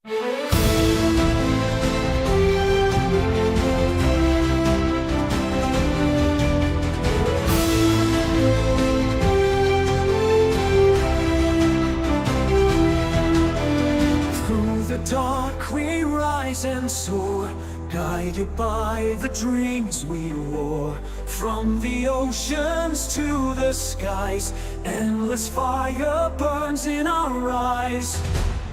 Through the dark we rise and soar, guided by the dreams we wore. From the oceans to the skies, endless fire burns in our eyes.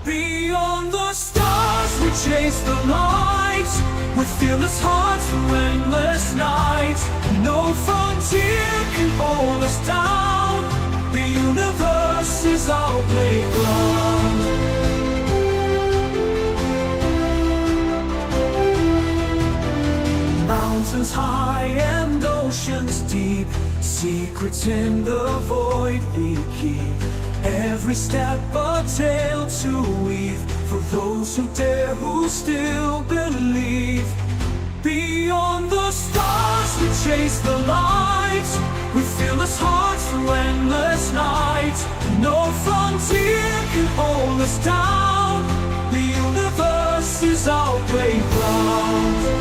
Beyond the stars we chase the light, with fearless hearts through endless nights. No frontier can hold us down, the universe is our playground. Mountains high and oceans deep, secrets in the void we keep. Every step a tale to weave, for those who dare, who still believe. Beyond the stars we chase the light, with fearless hearts through endless nights. No frontier can hold us down, the universe is our playground.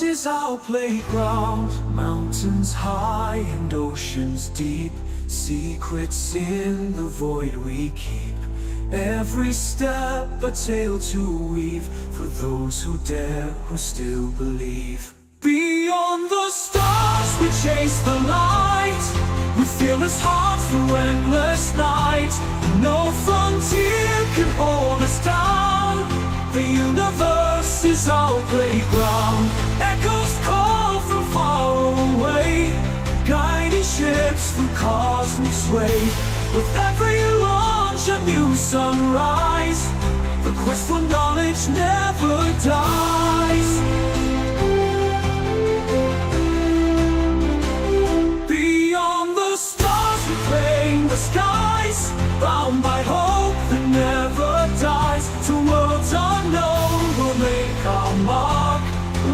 Is our playground. Mountains high and oceans deep, secrets in the void we keep. Every step a tale to weave, for those who dare, who still believe. Beyond the stars we chase the light, with fearless hearts through endless night. No frontier can hold us down, the universe is our playground. Echoes call from far away, guiding ships through cosmic sway. With every launch a new sunrise, the quest for knowledge never dies. Beyond the stars we claim the skies, bound by hope that never dies. To worlds unknown we'll make our mark,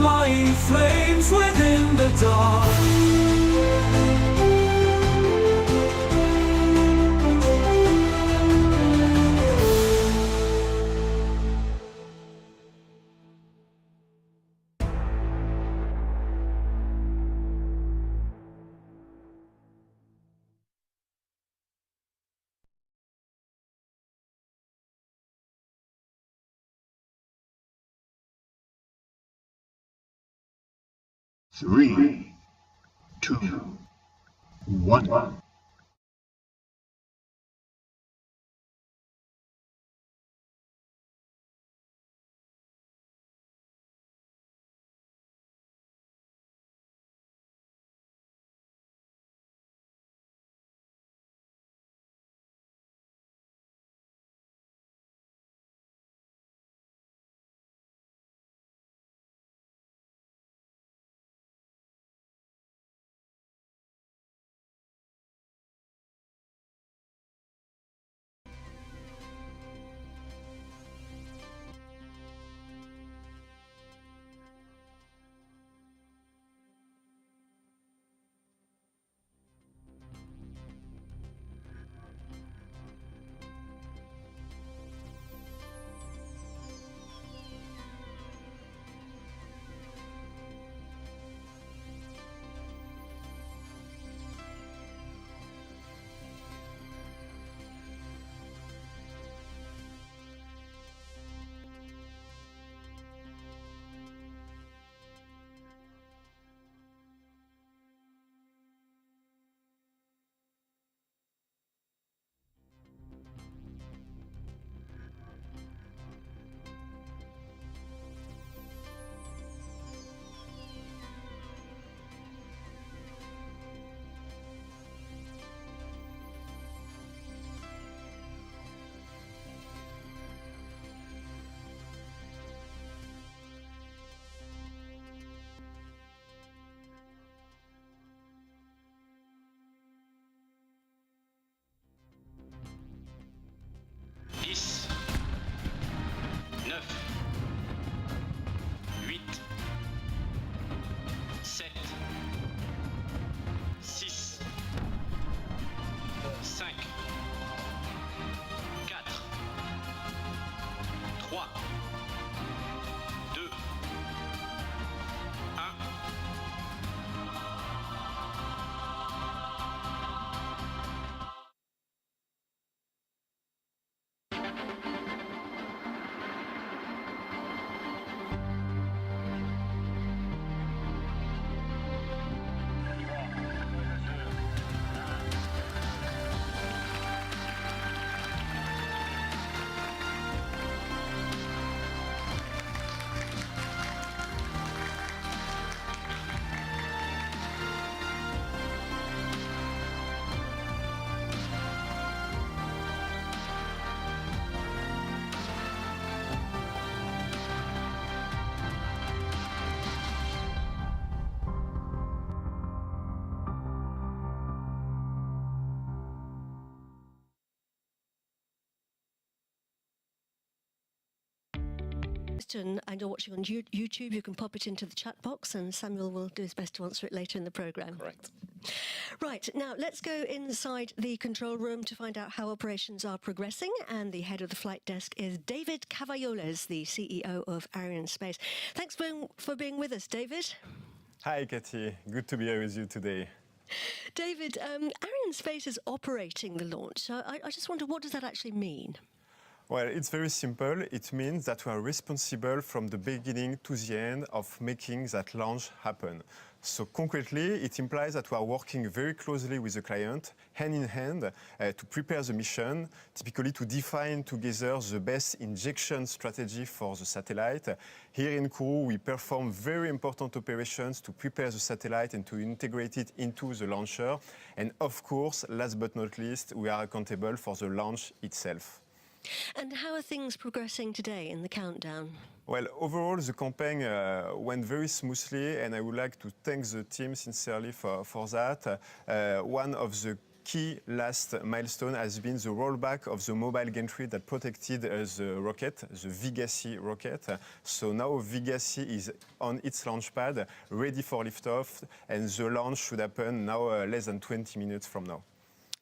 lighting flames within the dark. Three, two, one. question and you're watching on YouTube, you can pop it into the chat box and Samuel will do his best to answer it later in the programme. Correct. Right, now let's go inside the control room to find out how operations are progressing, and the head of the flight desk is David Cavalloles, the CEO of Ariane Space. Thanks for being with us, David. Hi, Katie. Good to be here with you today. David, Ariane Space is operating the launch. So I just wonder, what does that actually mean? Well, it's very simple. It means that we are responsible from the beginning to the end of making that launch happen. So concretely, it implies that we are working very closely with the client, hand in hand, to prepare the mission, typically to define together the best injection strategy for the satellite. Here in Kourou, we perform very important operations to prepare the satellite and to integrate it into the launcher. And of course, last but not least, we are accountable for the launch itself. And how are things progressing today in the countdown? Well, overall, the campaign went very smoothly, and I would like to thank the team sincerely for that. One of the key last milestone has been the rollback of the mobile gantry that protected the rocket, the Vega-C rocket. So now Vega-C is on its launch pad, ready for liftoff, and the launch should happen now less than 20 minutes from now.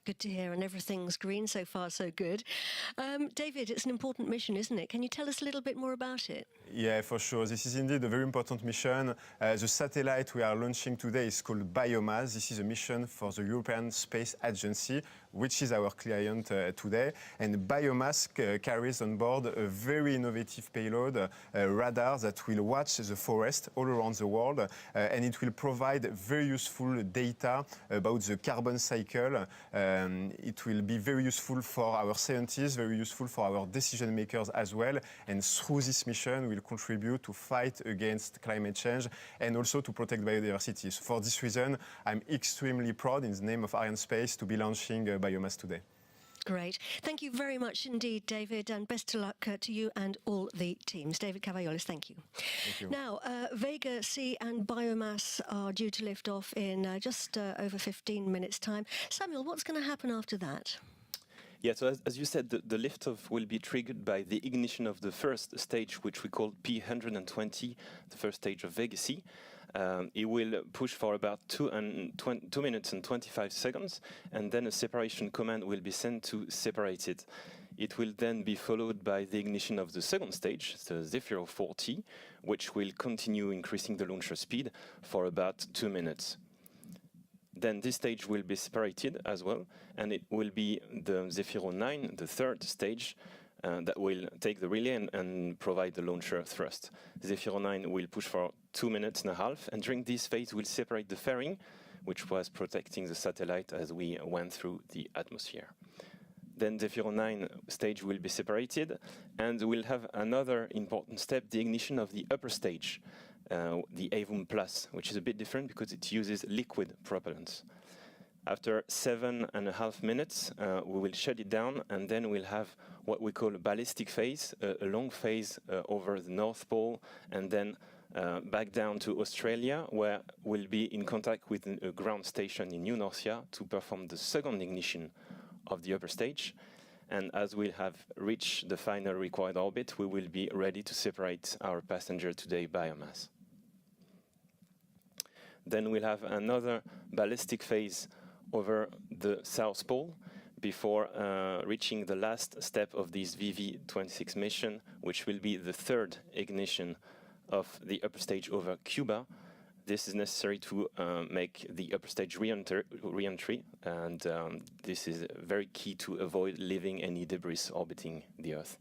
Good to hear, and everything's green so far, so good. David, it's an important mission, isn't it? Can you tell us a little bit more about it? Yeah, for sure. This is indeed a very important mission. The satellite we are launching today is called Biomass. This is a mission for the European Space Agency, which is our client today. And Biomass carries on board a very innovative payload, a radar that will watch the forest all around the world, and it will provide very useful data about the carbon cycle. It will be very useful for our scientists, very useful for our decision makers as well. And through this mission, we'll contribute to fight against climate change and also to protect biodiversity. So for this reason, I'm extremely proud in the name of Ariane Space to be launching Biomass today. Great. Thank you very much indeed, David, and best of luck to you and all the teams. David Cavalloles, thank you. Thank you. Now, Vega-C and Biomass are due to lift off in just over 15 minutes' time. Samuel, what's going to happen after that? Yeah, so as you said, the liftoff will be triggered by the ignition of the first stage, which we call P120, the first stage of Vega-C. It will push for about 2 minutes and 25 seconds, and then a separation command will be sent to separate it. It will then be followed by the ignition of the second stage, the Zefiro 40, which will continue increasing the launcher speed for about 2 minutes. Then this stage will be separated as well, and it will be the Zefiro 9, the third stage, that will take the relay and provide the launcher thrust. Zefiro 9 will push for 2.5 minutes, and during this phase we'll separate the fairing, which was protecting the satellite as we went through the atmosphere. Then the Zefiro 9 stage will be separated, and we'll have another important step, the ignition of the upper stage, the Avum Plus, which is a bit different because it uses liquid propellants. After 7.5 minutes, we will shut it down, and then we'll have what we call a ballistic phase, a long phase over the North Pole, and then back down to Australia, where we'll be in contact with a ground station in New Norcia to perform the second ignition of the upper stage. And as we have reached the final required orbit, we will be ready to separate our passenger today Biomass. Then we'll have another ballistic phase over the South Pole before reaching the last step of this VV26 mission, which will be the third ignition of the upper stage over Cuba. This is necessary to make the upper stage re-entry, and this is very key to avoid leaving any debris orbiting the Earth.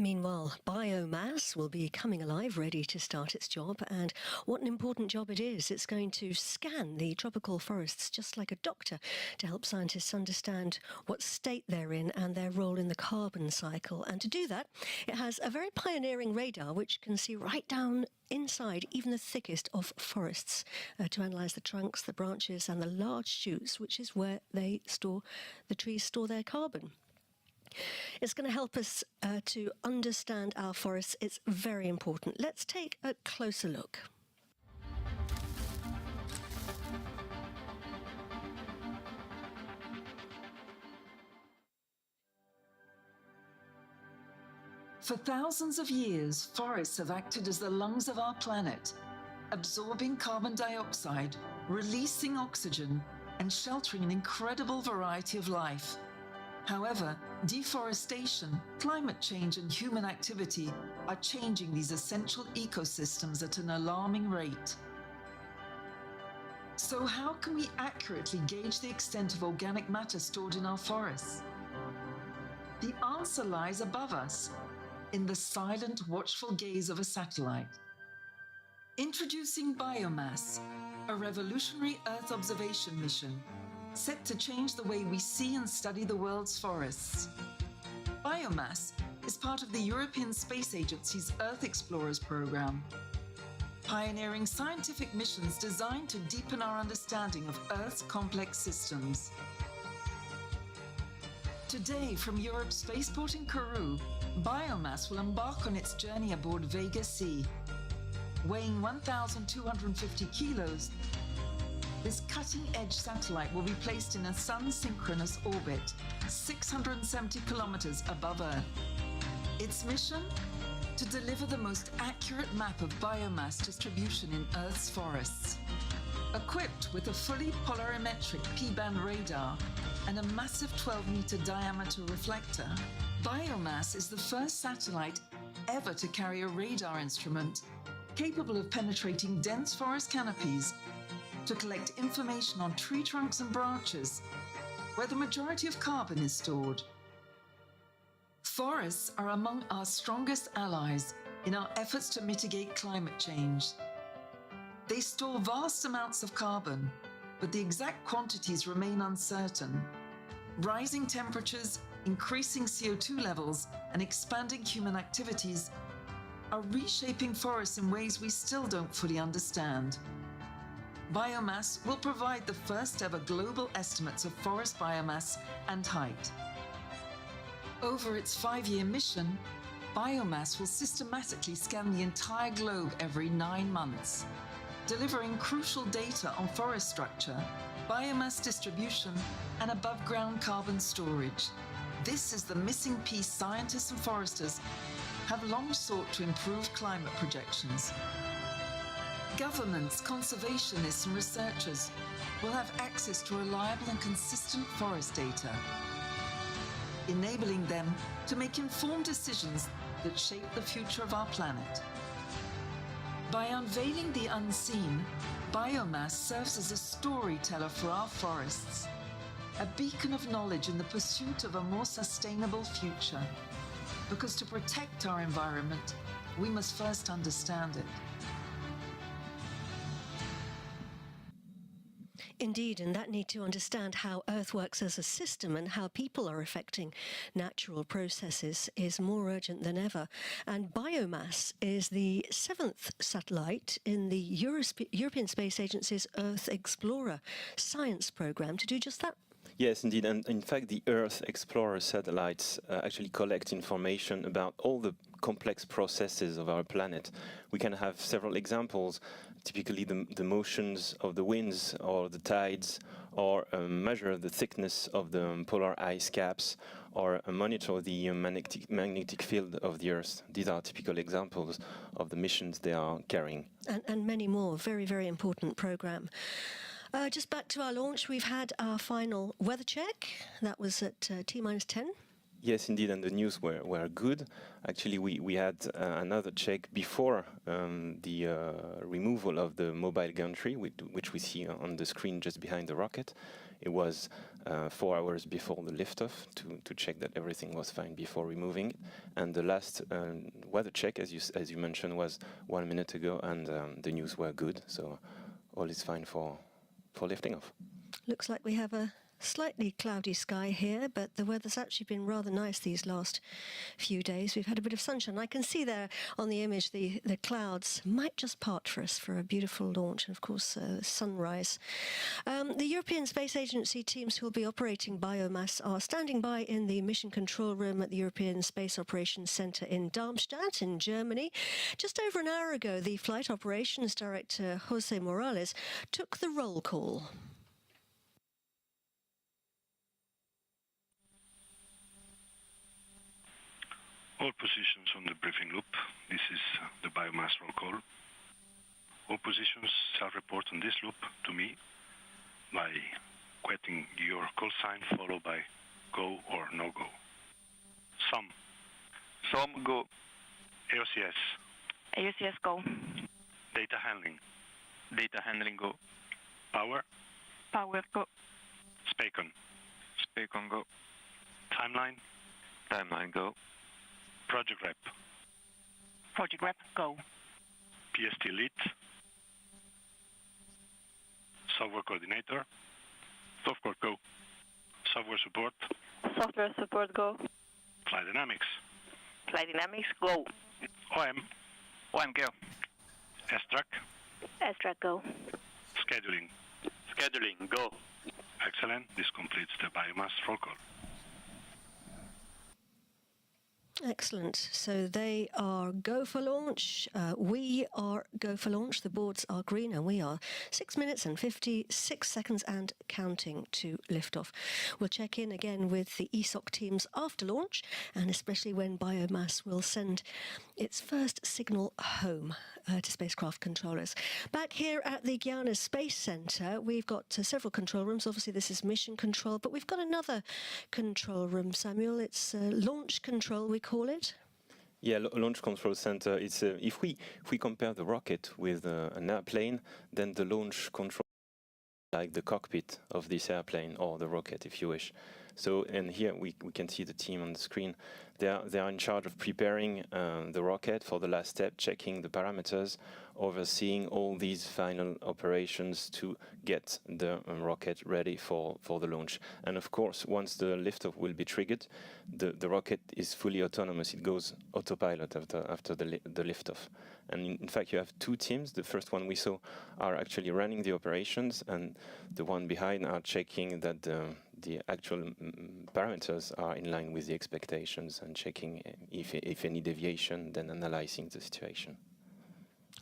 Meanwhile, Biomass will be coming alive, ready to start its job, and what an important job it is. It's going to scan the tropical forests just like a doctor to help scientists understand what state they're in and their role in the carbon cycle. And to do that, it has a very pioneering radar which can see right down inside even the thickest of forests to analyse the trunks, the branches and the large shoots, which is where the trees store their carbon. It's going to help us to understand our forests. It's very important. Let's take a closer look. For thousands of years, forests have acted as the lungs of our planet, absorbing carbon dioxide, releasing oxygen, and sheltering an incredible variety of life. However, deforestation, climate change, and human activity are changing these essential ecosystems at an alarming rate. So how can we accurately gauge the extent of organic matter stored in our forests? The answer lies above us, in the silent, watchful gaze of a satellite. Introducing Biomass, a revolutionary Earth observation mission set to change the way we see and study the world's forests. Biomass is part of the European Space Agency's Earth Explorers program, pioneering scientific missions designed to deepen our understanding of Earth's complex systems. Today, from Europe's spaceport in Kourou, Biomass will embark on its journey aboard Vega-C. Weighing 1,250 kilos, this cutting-edge satellite will be placed in a sun-synchronous orbit, 670 kilometers above Earth. Its mission? To deliver the most accurate map of biomass distribution in Earth's forests. Equipped with a fully polarimetric P-band radar and a massive 12-meter diameter reflector, Biomass is the first satellite ever to carry a radar instrument capable of penetrating dense forest canopies to collect information on tree trunks and branches, where the majority of carbon is stored. Forests are among our strongest allies in our efforts to mitigate climate change. They store vast amounts of carbon, but the exact quantities remain uncertain. Rising temperatures, increasing CO2 levels, and expanding human activities are reshaping forests in ways we still don't fully understand. Biomass will provide the first ever global estimates of forest biomass and height. Over its 5-year mission, Biomass will systematically scan the entire globe every 9 months, delivering crucial data on forest structure, biomass distribution, and above-ground carbon storage. This is the missing piece scientists and foresters have long sought to improve climate projections. Governments, conservationists, and researchers will have access to reliable and consistent forest data, enabling them to make informed decisions that shape the future of our planet. By unveiling the unseen, Biomass serves as a storyteller for our forests, a beacon of knowledge in the pursuit of a more sustainable future. Because to protect our environment, we must first understand it. Indeed, and that need to understand how Earth works as a system and how people are affecting natural processes is more urgent than ever. And Biomass is the 7th satellite in the European Space Agency's Earth Explorer science program to do just that. Yes, indeed. And in fact, the Earth Explorer satellites actually collect information about all the complex processes of our planet. We can have several examples, typically the motions of the winds or the tides, or measure the thickness of the polar ice caps, or monitor the magnetic field of the Earth. These are typical examples of the missions they are carrying. And many more. Very, very important program. Just back to our launch, we've had our final weather check. That was at T-10. Yes, indeed, and the news were good. Actually, we had another check before the removal of the mobile gantry, which we see on the screen just behind the rocket. It was 4 hours before the liftoff to check that everything was fine before removing it. And the last weather check, as you mentioned, was 1 minute ago, and the news were good, so all is fine for lifting off. Looks like we have a slightly cloudy sky here, but the weather's actually been rather nice these last few days. We've had a bit of sunshine. I can see there on the image the clouds might just part for us for a beautiful launch and, of course, sunrise. The European Space Agency teams who will be operating Biomass are standing by in the mission control room at the European Space Operations Centre in Darmstadt in Germany. Just over an hour ago, the Flight Operations Director, Jose Morales, took the roll call. All positions on the briefing loop. This is the biomass roll call. All positions shall report on this loop to me by quoting your call sign followed by go or no go. Some go. AOCS. AOCS go. Data handling. Data handling go. Power. Power go. Spacon. Spacon go. Timeline. Timeline go. Project rep. Project rep go. PST lead. Software coordinator. Software go. Software support. Software support go. Flight dynamics. Flight dynamics go. OM. OM go. S-track. S-track go. Scheduling. Scheduling go. Excellent. This completes the biomass roll call. Excellent. So they are go for launch. We are go for launch. The boards are green and we are 6 minutes and 56 seconds and counting to liftoff. We'll check in again with the ESOC teams after launch, and especially when biomass will send its first signal home to spacecraft controllers. Back here at the Guyana Space Centre, we've got several control rooms. Obviously, this is mission control, but we've got another control room, Samuel. It's launch control, we call it. Yeah, launch control center. It's if we compare the rocket with an airplane, then the launch control like the cockpit of this airplane or the rocket, if you wish. So, and here we can see the team on the screen. They are in charge of preparing the rocket for the last step, checking the parameters, overseeing all these final operations to get the rocket ready for the launch. And of course, once the liftoff will be triggered, the rocket is fully autonomous. It goes autopilot after the liftoff. And in fact, you have two teams. The first one we saw are actually running the operations, and the one behind are checking that the actual parameters are in line with the expectations and checking if any deviation, then analyzing the situation.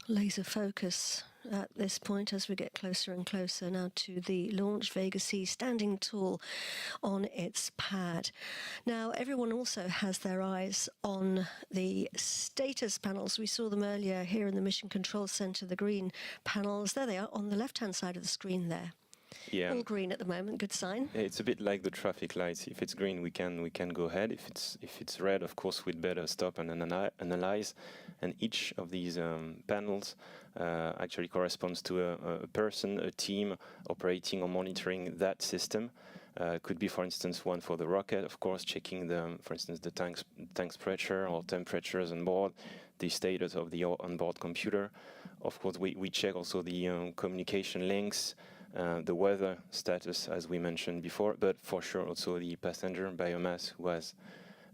Laser focus at this point as we get closer and closer now to the launch. Vega-C standing tall on its pad. Now everyone also has their eyes on the status panels. We saw them earlier here in the Mission Control Center, the green panels. There they are on the left-hand side of the screen there. Yeah. All green at the moment, good sign. It's a bit like the traffic lights. If it's green, we can go ahead. If it's red, of course, we'd better stop and analyze. And each of these panels actually corresponds to a person, a team operating or monitoring that system. Could be, for instance, one for the rocket, of course, checking for instance, the tank's pressure or temperatures on board, the status of the onboard computer. Of course, we check also the communication links. The weather status, as we mentioned before, but for sure also the passenger biomass,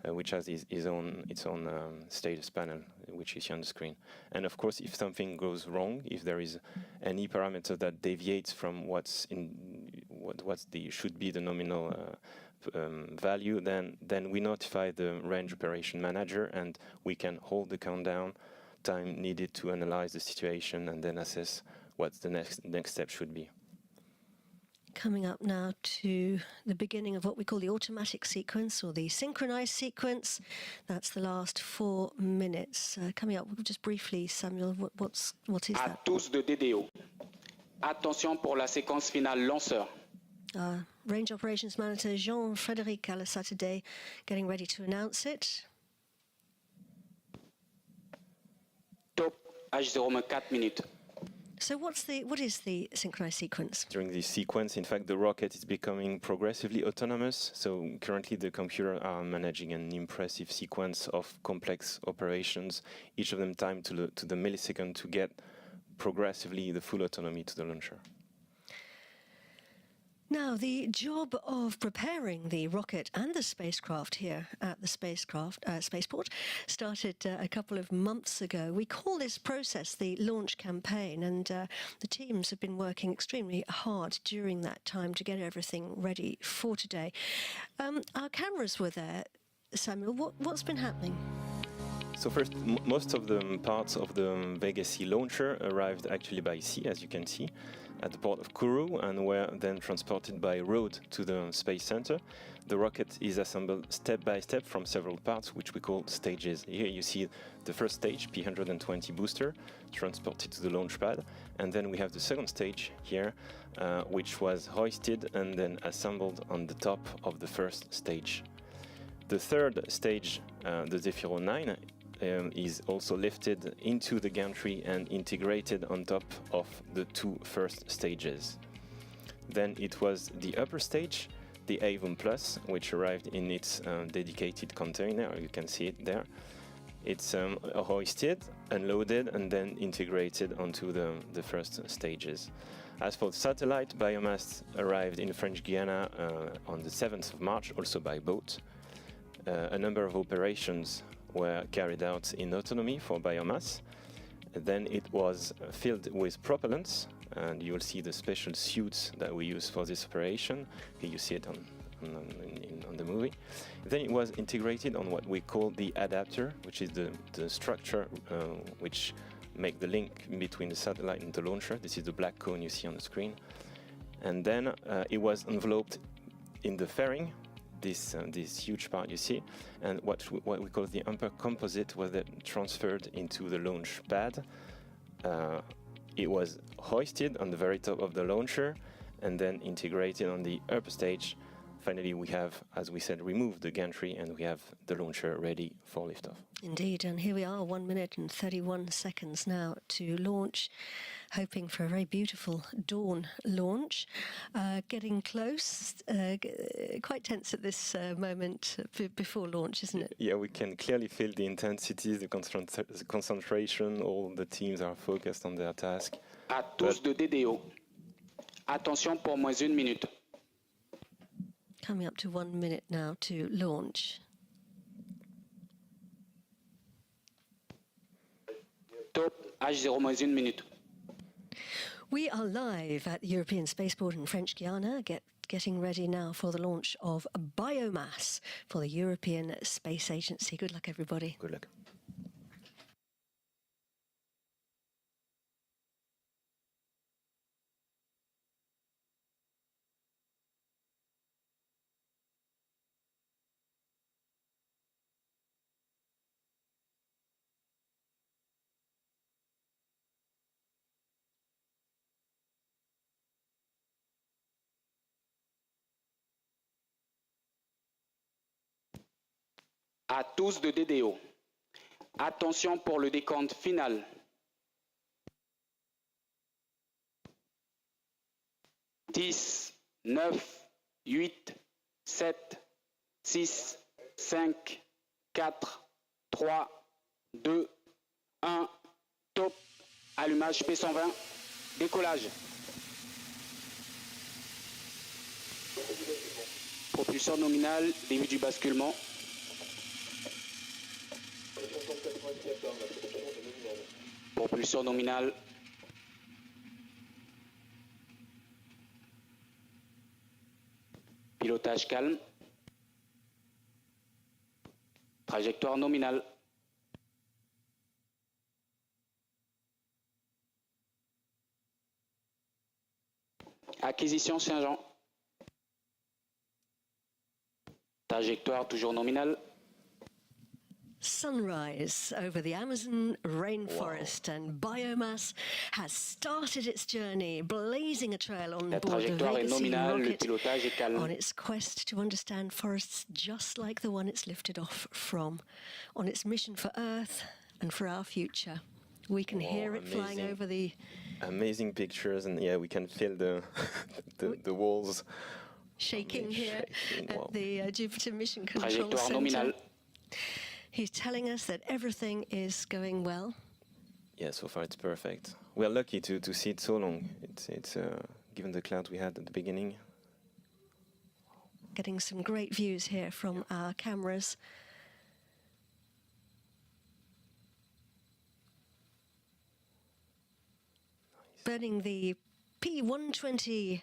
which has its own status panel, which is here on the screen. And of course, if something goes wrong, if there is any parameter that deviates from should be the nominal value, then we notify the range operation manager, and we can hold the countdown time needed to analyze the situation and then assess what the next step should be. Coming up now to the beginning of what we call the automatic sequence or the synchronized sequence. That's the last 4 minutes. Coming up, just briefly, Samuel, what is that? À tous de DDO. Attention pour la séquence finale lanceur. Range Operations Manager Jean-Frédéric Alassa today getting ready to announce it. Top H0 4 minutes. So what is the synchronized sequence? During this sequence, in fact, the rocket is becoming progressively autonomous. So currently the computers are managing an impressive sequence of complex operations, each of them timed to the millisecond to get progressively the full autonomy to the launcher. Now, the job of preparing the rocket and the spacecraft here at the spaceport started a couple of months ago. We call this process the launch campaign, and the teams have been working extremely hard during that time to get everything ready for today. Our cameras were there. Samuel, what's been happening? So first, most of the parts of the Vega-C launcher arrived actually by sea, as you can see, at the port of Kourou, and were then transported by road to the Space Center. The rocket is assembled step by step from several parts, which we call stages. Here you see the first stage, P120 booster, transported to the launch pad, and then we have the second stage here, which was hoisted and then assembled on the top of the first stage. The third stage, the Zefiro 9, is also lifted into the gantry and integrated on top of the two first stages. Then it was the upper stage, the Avon Plus, which arrived in its dedicated container. You can see it there. It's hoisted, unloaded, and then integrated onto the first stages. As for the satellite, biomass arrived in French Guiana on the 7th of March, also by boat. A number of operations were carried out in autonomy for biomass. Then it was filled with propellants, and you will see the special suits that we use for this operation. Here you see it on the movie. Then it was integrated on what we call the adapter, which is the structure which make the link between the satellite and the launcher. This is the black cone you see on the screen. And then it was enveloped in the fairing, this huge part you see, and what we call the upper composite was then transferred into the launch pad. It was hoisted on the very top of the launcher and then integrated on the upper stage. Finally, we have, as we said, removed the gantry and we have the launcher ready for liftoff. Indeed, and here we are, 1 minute and 31 seconds now to launch, hoping for a very beautiful dawn launch. Getting close, quite tense at this moment before launch, isn't it? Yeah, we can clearly feel the intensity, the concentration, all the teams are focused on their task. À tous de DDO. Attention pour moins 1 minute. Coming up to 1 minute now to launch. Top H0 moins 1 minute. We are live at the European Spaceport in French Guiana, getting ready now for the launch of biomass for the European Space Agency. Good luck, everybody. Good luck. À tous de DDO. Attention pour le décompte final. 10, 9, 8, 7, 6, 5, 4, 3, 2, 1. Top. Allumage P120. Décollage. Propulseur nominal. Début du basculement. Propulseur nominale. Pilotage calme. Trajectoire nominale. Acquisition Saint-Jean. Trajectoire toujours nominale. Sunrise over the Amazon rainforest, and biomass has started its journey, blazing a trail on board the Vega-C rocket on its quest to understand forests just like the one it's lifted off from, on its mission for Earth and for our future. We can hear it flying over the... Amazing pictures, and yeah, we can feel the walls shaking here at the Jupiter Mission Control Center. He's telling us that everything is going well. Yeah, so far it's perfect. We are lucky to see it so long. It's given the clouds we had at the beginning. Getting some great views here from our cameras. Burning the P120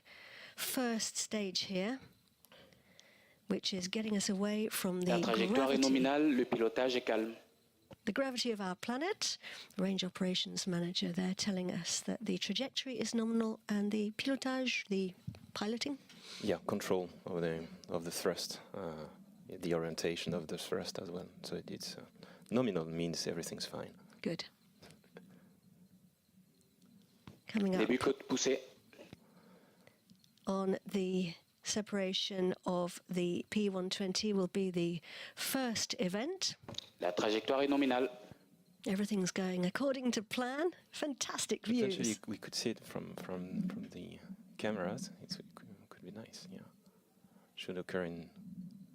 first stage here, which is getting us away from the La trajectoire est nominale, le pilotage est calme. the gravity of our planet. The range operations manager there telling us that the trajectory is nominal and the pilotage, the piloting. Yeah, control of the thrust, the orientation of the thrust as well. So it's nominal means everything's fine. Good. Coming up Début côte poussée. on the separation of the P120 will be the first event. La trajectoire est nominale. Everything's going according to plan. Fantastic views. Potentially, we could see it from the cameras. It could be nice. Yeah, should occur in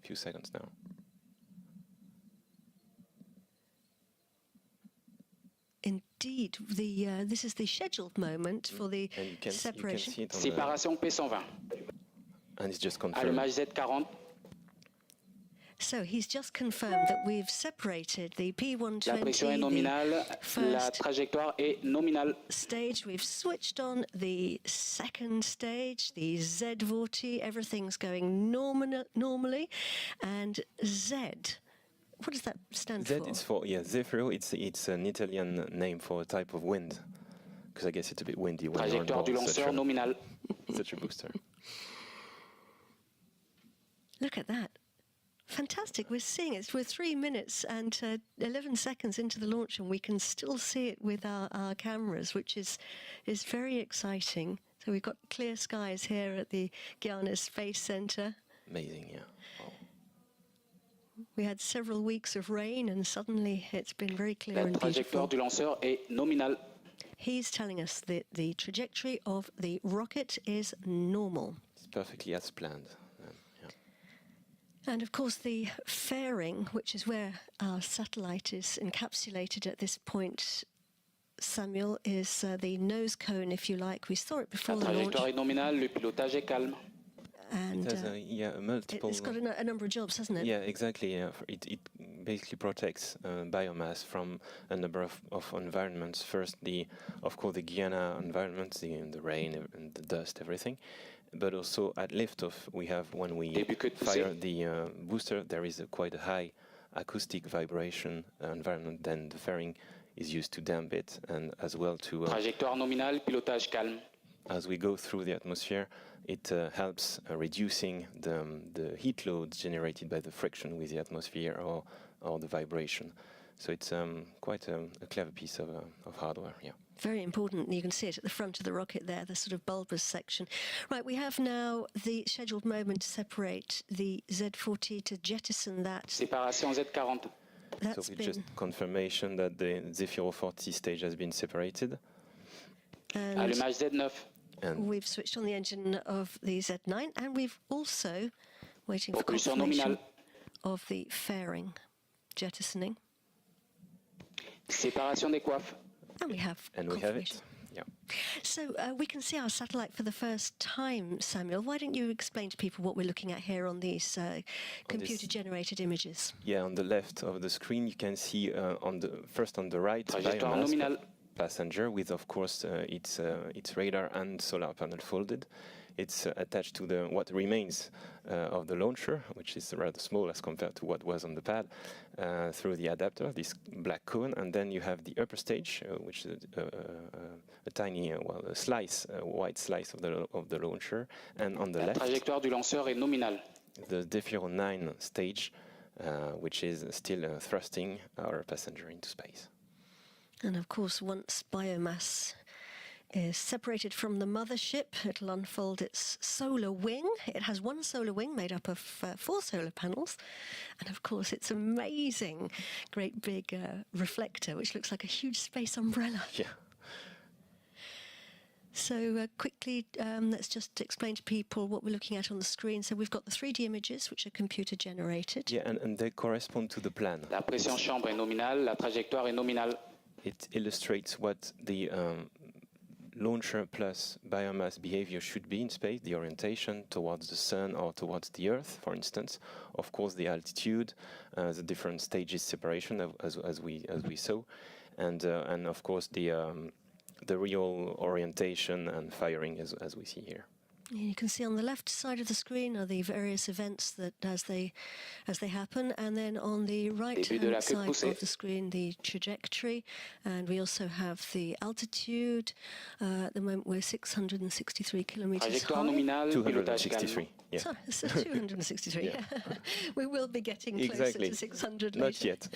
a few seconds now. Indeed, this is the scheduled moment for the And you can separation. see it on Séparation P120. and it's just confirmed. Allumage Z40. So he's just confirmed that we've separated the P120, La pression est nominale. La first trajectoire est nominale. stage. We've switched on the second stage, the Z40. Everything's going normally. And Z, what does that stand Z for? is for Zephyro. It's an Italian name for a type of wind, because I guess it's a bit windy when you're on Trajectoire du board lanceur nominale. such a booster. Look at that. Fantastic. We're seeing it. We're 3 minutes and 11 seconds into the launch, and we can still see it with our cameras, which is very exciting. So we've got clear skies here at the Guyana Space Centre. Amazing, yeah. Wow. We had several weeks of rain, and suddenly it's been very clear La and beautiful. trajectoire du lanceur est nominale. He's telling us that the trajectory of the rocket is normal. It's perfectly as planned. Yeah. And of course, the fairing, which is where our satellite is encapsulated at this point, Samuel, is the nose cone, if you like. We saw it before La the launch. trajectoire est nominale. Le pilotage est calme. And It has a multiple. it's got a number of jobs, hasn't it? Yeah, exactly. Yeah. It basically protects biomass from a number of environments. First, of course, the Guyana environment, the rain and the dust, everything. But also at liftoff, we have, when we fire the booster, there is quite a high acoustic vibration environment. Then the fairing is used to damp it, and as well to. Trajectoire nominale, pilotage calme. As we go through the atmosphere, it helps reducing the heat loads generated by the friction with the atmosphere or the vibration. So it's quite a clever piece of hardware, yeah. Very important. You can see it at the front of the rocket there, the sort of bulbous section. Right, we have now the scheduled moment to separate the Z40 to jettison that. Séparation Z40. That's So we been just confirmation that the Zephyro 40 stage has been separated. and Allumage Z9. And we've switched on the engine of the Z9, and we've also waiting for Propulsion confirmation nominale. of the fairing jettisoning. Séparation des coiffes. And we have we have confirmation. it. Yeah. So we can see our satellite for the first time, Samuel. Why don't you explain to people what we're looking at here on these computer-generated images? Yeah, on the left of the screen, you can see first on the right, Trajectoire biomass nominale. passenger with, of course, its radar and solar panel folded. It's attached to what remains of the launcher, which is rather small as compared to what was on the pad, through the adapter, this black cone. And then you have the upper stage, which is a tiny, a slice, a white slice of the launcher. And on the La left, trajectoire du lanceur est nominale. the Zephyro 9 stage, which is still thrusting our passenger into space. And of course, once biomass is separated from the mothership, it'll unfold its solar wing. It has one solar wing made up of 4 solar panels. And of course, it's amazing, great big reflector, which looks like a huge space umbrella. Yeah. So quickly, let's just explain to people what we're looking at on the screen. So we've got the 3D images, which are computer generated. Yeah, and they correspond to the plan. La pression chambre est nominale. La trajectoire est nominale. It illustrates what the launcher plus biomass behavior should be in space, the orientation towards the sun or towards the Earth, for instance. Of course, the altitude, the different stages separation, as we saw, and of course the real orientation and firing as we see here. You can see on the left side of the screen are the various events that as they happen, and then on the right hand side of the screen the trajectory, and we also have the altitude. At the moment we're 663 kilometers high. 263. Yeah. Sorry, so 263. Yeah. We will be getting closer to 600 Not later. yet.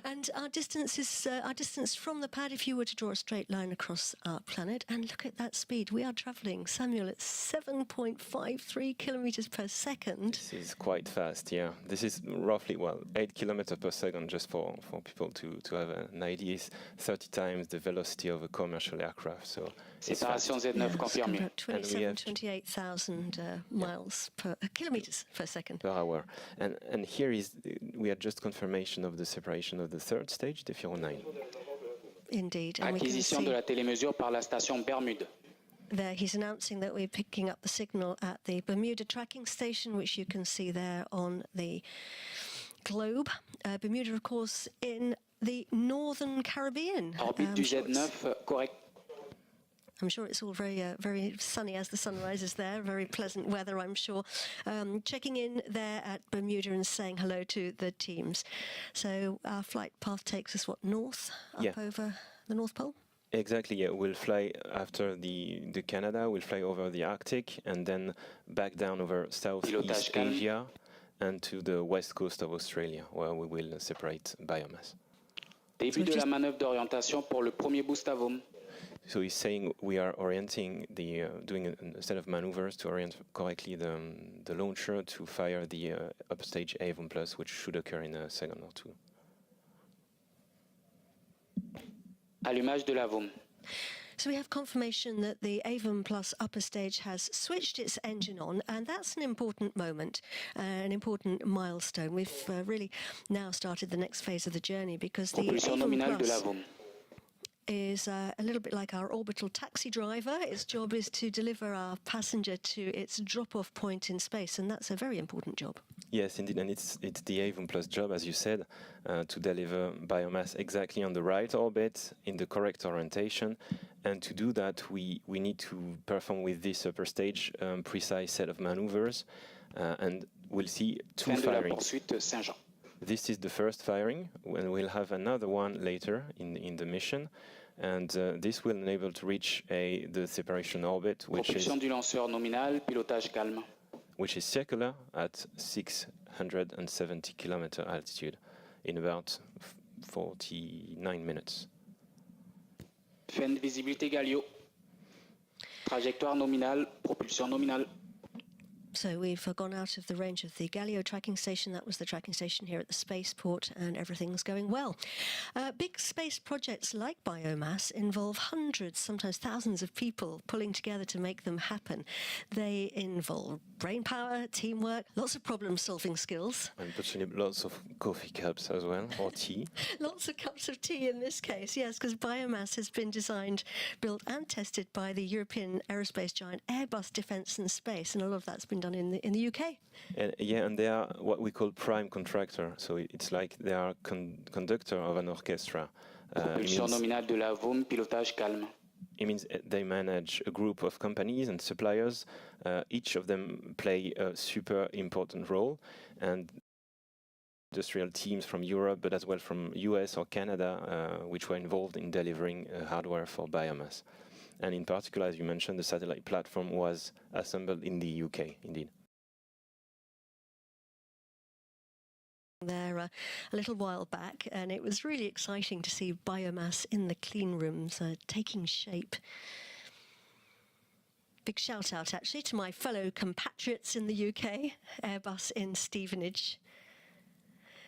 And our distance is our distance from the pad. If you were to draw a straight line across our planet, and look at that speed, we are travelling, Samuel, at 7.53 kilometers per second. This is quite fast, yeah. This is roughly, 8 kilometers per second, just for people to have an idea, is 30 times the velocity of a commercial aircraft. So it's fast. Z9 confirmé. About 28,000 miles per kilometers per second. Per hour. And here is, we had just confirmation of the separation of the third stage, the 9. Indeed. And Acquisition de la télémesure par la station Bermude. There, he's announcing that we're picking up the signal at the Bermuda tracking station, which you can see there on the globe. Bermuda, of course, in the northern Caribbean. Orbite du Z9, correct. I'm sure it's all very sunny as the sun rises there. Very pleasant weather, I'm sure. Checking in there at Bermuda and saying hello to the teams. So our flight path takes us, north, up over the North Pole? Exactly, yeah. We'll fly after the Canada, we'll fly over the Arctic, and then back down over Southeast Asia and to the west coast of Australia, where we will separate biomass. Début de la manœuvre d'orientation pour le premier boost à Vom. So he's saying we are orienting doing a set of maneuvers to orient correctly the launcher to fire the upstage Avon Plus, which should occur in a second or two. Allumage de la Vom. So we have confirmation that the Avon Plus upper stage has switched its engine on, and that's an important moment, an important milestone. We've really now started the next phase of the journey, because the Avon Plus is a little bit like our orbital taxi driver. Its job is to deliver our passenger to its drop-off point in space, and that's a very important job. Yes, indeed, and it's the Avon Plus job, as you said, to deliver biomass exactly on the right orbit, in the correct orientation, and to do that we need to perform with this upper stage precise set of maneuvers, and we'll see two firings. This is the first firing, and we'll have another one later in the mission, and this will enable to reach the separation orbit, which is circular at 670 kilometer altitude in about 49 minutes. Fin de visibilité Galio. Trajectoire nominale, propulsion nominale. So we've gone out of the range of the Galileo tracking station. That was the tracking station here at the spaceport, and everything's going well. Big space projects like biomass involve hundreds, sometimes thousands of people pulling together to make them happen. They involve brain power, teamwork, lots of problem-solving skills. And potentially lots of coffee cups as well, or tea. Lots of cups of tea in this case, yes, because biomass has been designed, built and tested by the European aerospace giant Airbus Defence and Space, and all of that's been done in the UK. And they are what we call prime contractor, so it's like they are conductor of an orchestra. Propulsion nominale de la Vom, pilotage calme. It means they manage a group of companies and suppliers. Each of them play a super important role, and industrial teams from Europe, but as well from US or Canada, which were involved in delivering hardware for biomass. And in particular, as you mentioned, the satellite platform was assembled in the UK, indeed. There a little while back, and it was really exciting to see biomass in the clean rooms taking shape. Big shout out actually to my fellow compatriots in the UK, Airbus in Stevenage.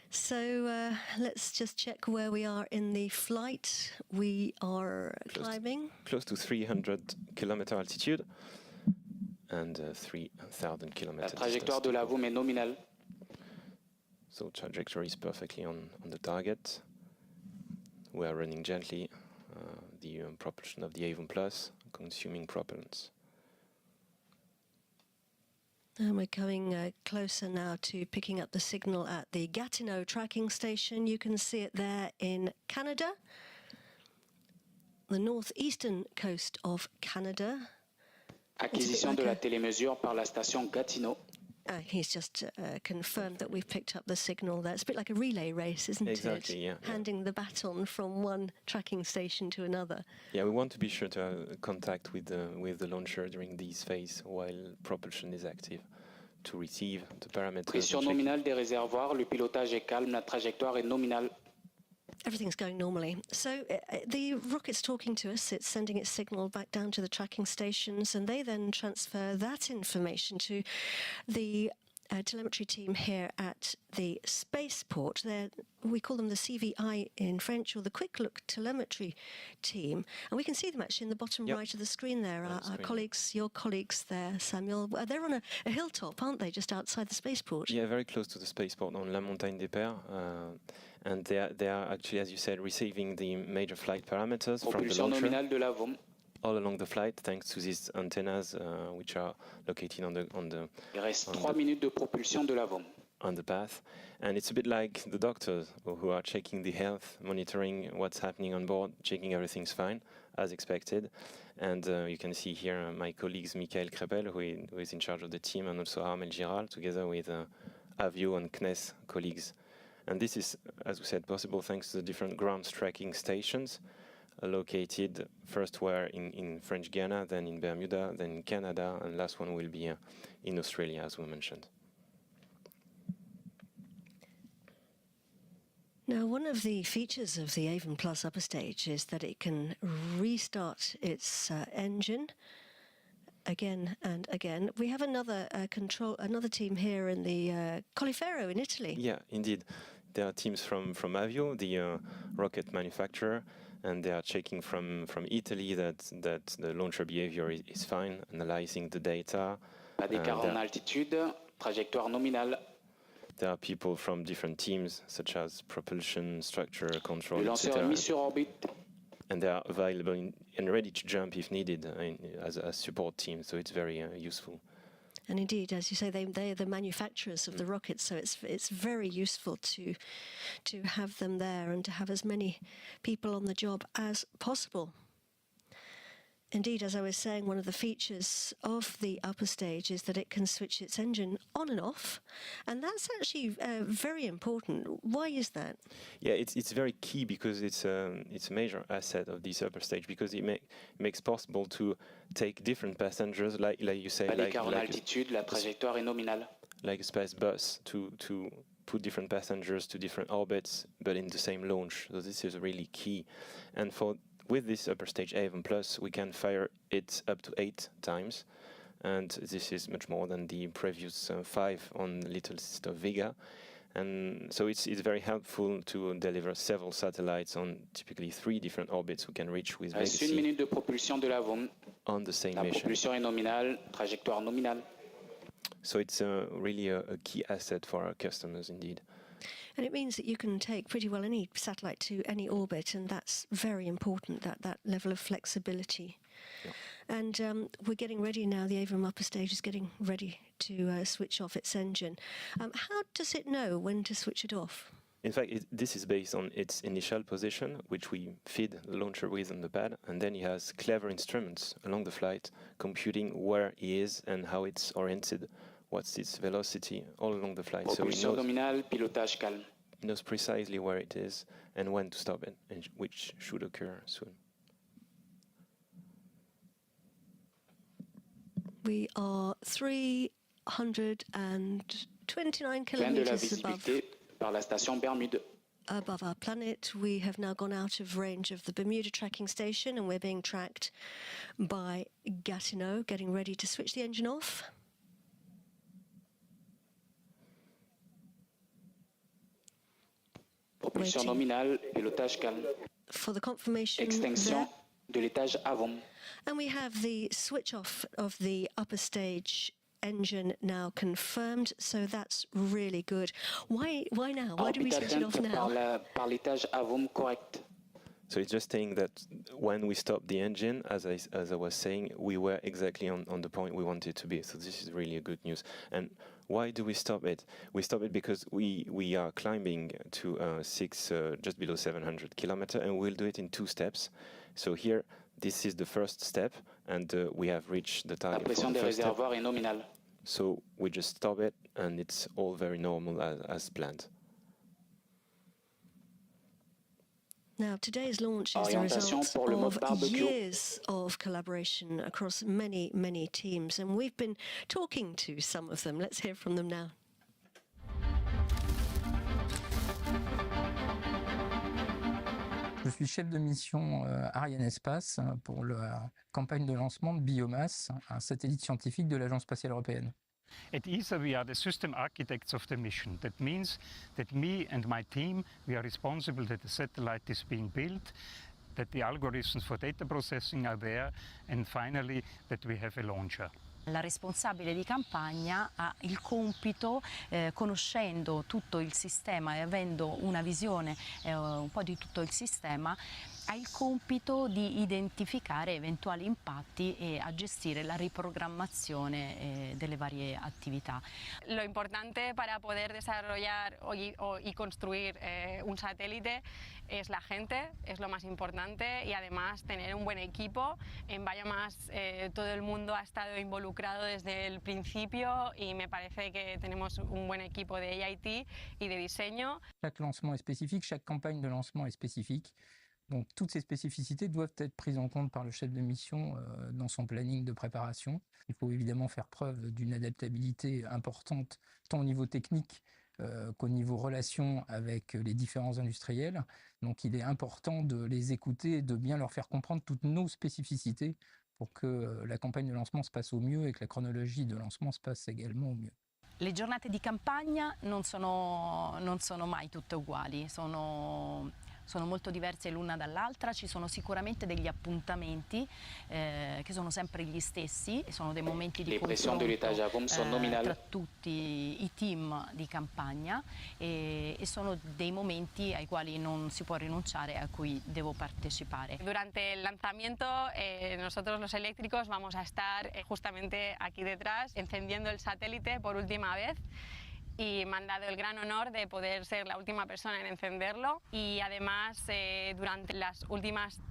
So let's just check where we are in the flight. We are climbing. Close to 300 kilometer altitude and 3,000 kilometers. La trajectoire de la Vom est nominale. So trajectory is perfectly on the target. We are running gently the propulsion of the Avon Plus, consuming propellants. And we're coming closer now to picking up the signal at the Gatineau tracking station. You can see it there in Canada, the northeastern coast of Canada. Acquisition de la télémesure par la station Gatineau. He's just confirmed that we've picked up the signal there. It's a bit like a relay race, isn't Exactly, it? yeah. Handing the baton from one tracking station to another. Yeah, we want to be sure to have contact with the launcher during this phase while propulsion is active to receive the parameters. Pression nominale des réservoirs, le pilotage est calme, la trajectoire est nominale. Everything's going normally. So the rocket's talking to us, it's sending its signal back down to the tracking stations, and they then transfer that information to the telemetry team here at the spaceport. We call them the CVI in French, or the Quick Look Telemetry Team. And we can see them actually in the bottom right of the screen there. Our colleagues, your colleagues there, Samuel, they're on a hilltop, aren't they, just outside the spaceport? Yeah, very close to the spaceport on La Montagne des Pères. And they are actually, as you said, receiving the major flight parameters from the launcher nominale de l'avant. all along the flight, thanks to these antennas which are located on the Il reste 3 minutes de propulsion de l'avant. on the path. And it's a bit like the doctors who are checking the health, monitoring what's happening on board, checking everything's fine, as expected. And you can see here my colleagues Michael Krepel, who is in charge of the team, and also Armel Giral, together with Avio and CNES colleagues. And this is, as we said, possible thanks to the different ground tracking stations located first were in French Guiana, then in Bermuda, then in Canada, and last one will be in Australia, as we mentioned. Now, one of the features of the Avon Plus upper stage is that it can restart its engine again and again. We have another team here in the Colleferro in Italy. Yeah, indeed. There are teams from Avio, the rocket manufacturer, and they are checking from Italy that the launcher behavior is fine, analyzing the data. Pas d'écart en altitude, trajectoire nominale. There are people from different teams, such as propulsion, structure, control, Le lanceur est mis sur orbite. and they are available and ready to jump if needed as a support team, so it's very useful. And indeed, as you say, they are the manufacturers of the rockets, so it's very useful to have them there and to have as many people on the job as possible. Indeed, as I was saying, one of the features of the upper stage is that it can switch its engine on and off, and that's actually very important. Why is that? Yeah, it's very key because it's a major asset of this upper stage, because it makes possible to take different passengers, like you say, Pas d'écart en altitude, la trajectoire est nominale. Like a space bus, to put different passengers to different orbits, but in the same launch. So this is really key, and with this upper stage Avon Plus, we can fire it up to 8 times, and this is much more than the previous 5 on Little Sister Vega. And so it's very helpful to deliver several satellites on typically 3 different orbits we can reach with Reste 1 Vega-C minute de propulsion de l'avant. on the same La mission. propulsion est nominale, trajectoire nominale. So it's really a key asset for our customers indeed. And it means that you can take pretty well any satellite to any orbit, and that's very important, that level of flexibility. Yeah. And we're getting ready now, the Avon upper stage is getting ready to switch off its engine. How does it know when to switch it off? In fact, this is based on its initial position, which we feed the launcher with on the pad, and then it has clever instruments along the flight, computing where it is and how it's oriented, what's its velocity all along the flight. So Propulsion nominale, pilotage calme. it knows precisely where it is and when to stop it, and which should occur soon. We are 329 Fin de la kilometers visibilité par la station Bermude. above our planet. We have now gone out of range of the Bermuda tracking station, and we're being tracked by Gatineau, getting ready to switch the engine off. Propulsion Waiting. nominale, pilotage calme. For the confirmation Extinction there. de l'étage avant. And we have the switch off of the upper stage engine now confirmed, so that's really good. Why now? Why do we Orbite switch it off atteinte now? par l'étage avant correct. So it's just saying that when we stopped the engine, as I was saying, we were exactly on the point we wanted to be. So this is really a good news. And why do we stop it? We stop it because we are climbing to just below 700 kilometers, and we'll do it in 2 steps. So here, this is the first step. and we have reached the La target. pression des réservoirs est nominale. So we just stop it, and it's all very normal as planned. Now, today's launch is the result of years of collaboration across many, many teams, and we've been talking to some of them. Let's hear from them now. Je suis chef de mission Ariane Espace pour la campagne de lancement de Biomasse, un satellite scientifique de l'Agence spatiale européenne. At ESA, we are the system architects of the mission. That means that me and my team, we are responsible that the satellite is being built, that the algorithms for data processing are there, and finally that we have a launcher. La responsabile di campagna ha il compito, conoscendo tutto il sistema e avendo una visione un po' di tutto il sistema, ha il compito di identificare eventuali impatti e a gestire la riprogrammazione delle varie attività. Lo importante para poder desarrollar y construir un satélite es la gente, es lo más importante, y además tener un buen equipo. En Biomass todo el mundo ha estado involucrado desde el principio y me parece que tenemos un buen equipo de EIT y de diseño. Chaque lancement est spécifique, chaque campagne de lancement est spécifique. Donc toutes ces spécificités doivent être prises en compte par le chef de mission dans son planning de préparation. Il faut évidemment faire preuve d'une adaptabilité importante, tant au niveau technique qu'au niveau relation avec les différents industriels. Donc il est important de les écouter et de bien leur faire comprendre toutes nos spécificités pour que la campagne de lancement se passe au mieux et que la chronologie de lancement se passe également au mieux. Le giornate di campagna non sono mai tutte uguali, sono molto diverse l'una dall'altra, ci sono sicuramente degli appuntamenti che sono sempre gli stessi, sono dei momenti di confronto tra tutti i team di campagna e sono dei momenti ai quali non si può rinunciare, a cui devo partecipare. Durante el lanzamiento nosotros los eléctricos vamos a estar justamente aquí detrás encendiendo el satélite por última vez. Y me han dado el gran honor de poder ser la última persona en encenderlo, y además durante las últimas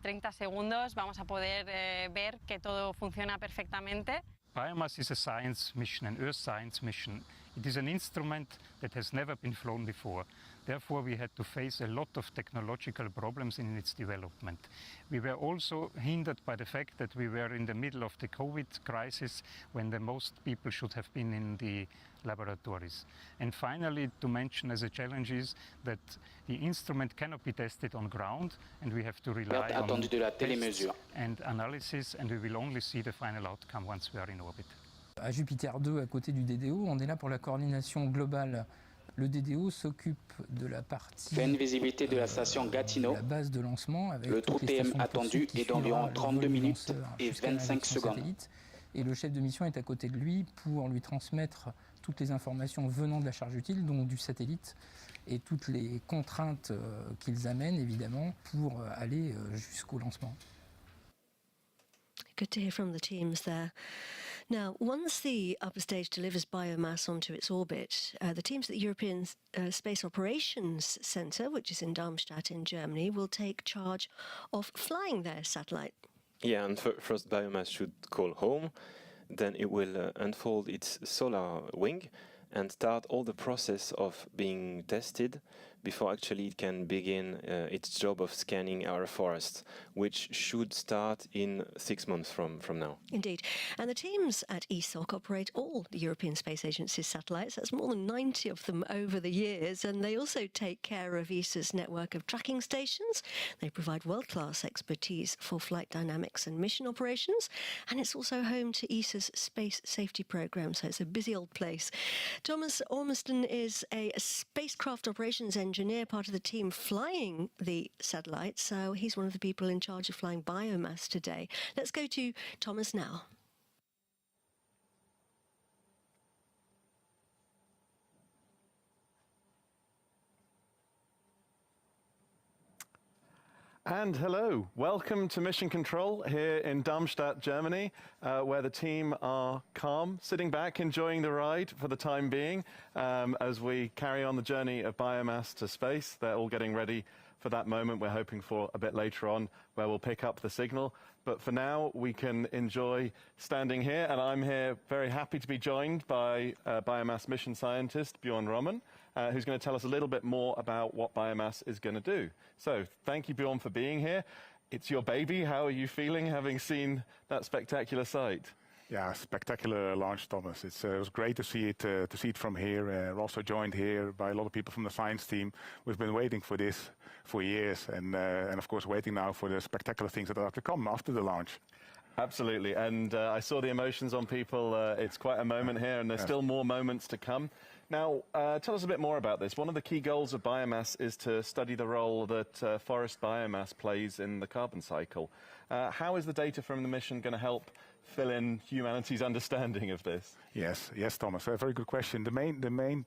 30 segundos vamos a poder ver que todo funciona perfectamente. Biomass is a science mission, an Earth science mission. It is an instrument that has never been flown before. Therefore, we had to face a lot of technological problems in its development. We were also hindered by the fact that we were in the middle of the COVID crisis, when the most people should have been in the laboratories. And finally, to mention as a challenge is that the instrument cannot be tested on ground, and we have to rely on tests and analysis, and we will only see the final outcome once we are in orbit. À Jupiter 2, à côté du DDO, on est là pour la coordination globale. Le DDO s'occupe de la partie pleine visibilité de la station Gatineau. La base de lancement avec le trou TM attendu est d'environ 32 minutes et 25 secondes. Et le chef de mission est à côté de lui pour lui transmettre toutes les informations venant de la charge utile, donc du satellite, et toutes les contraintes qu'ils amènent évidemment pour aller jusqu'au lancement. Good to hear from the teams there. Now, once the upper stage delivers biomass onto its orbit, the teams at the European Space Operations Centre, which is in Darmstadt in Germany, will take charge of flying their satellite. Yeah, and first biomass should call home, then it will unfold its solar wing and start all the process of being tested before actually it can begin its job of scanning our forests, which should start in 6 months from now. Indeed. And the teams at ESOC operate all the European Space Agency's satellites. That's more than 90 of them over the years. And they also take care of ESA's network of tracking stations. They provide world-class expertise for flight dynamics and mission operations. And it's also home to ESA's space safety program. So it's a busy old place. Thomas Ormiston is a spacecraft operations engineer, part of the team flying the satellite. So he's one of the people in charge of flying biomass today. Let's go to Thomas now. And hello, welcome to Mission Control here in Darmstadt, Germany, where the team are calm, sitting back, enjoying the ride for the time being as we carry on the journey of biomass to space. They're all getting ready for that moment we're hoping for a bit later on, where we'll pick up the signal. But for now, we can enjoy standing here, and I'm here very happy to be joined by biomass mission scientist Bjorn Roman, who's going to tell us a little bit more about what biomass is going to do. So thank you, Bjorn, for being here. It's your baby. How are you feeling, having seen that spectacular sight? Yeah, spectacular launch, Thomas. It was great to see it from here. We're also joined here by a lot of people from the science team. We've been waiting for this for years, and of course waiting now for the spectacular things that are to come after the launch. Absolutely, and I saw the emotions on people. It's quite a moment here, and there's still more moments to come. Now, tell us a bit more about this. One of the key goals of biomass is to study the role that forest biomass plays in the carbon cycle. How is the data from the mission going to help fill in humanity's understanding of this? Yes, Thomas. A very good question. The main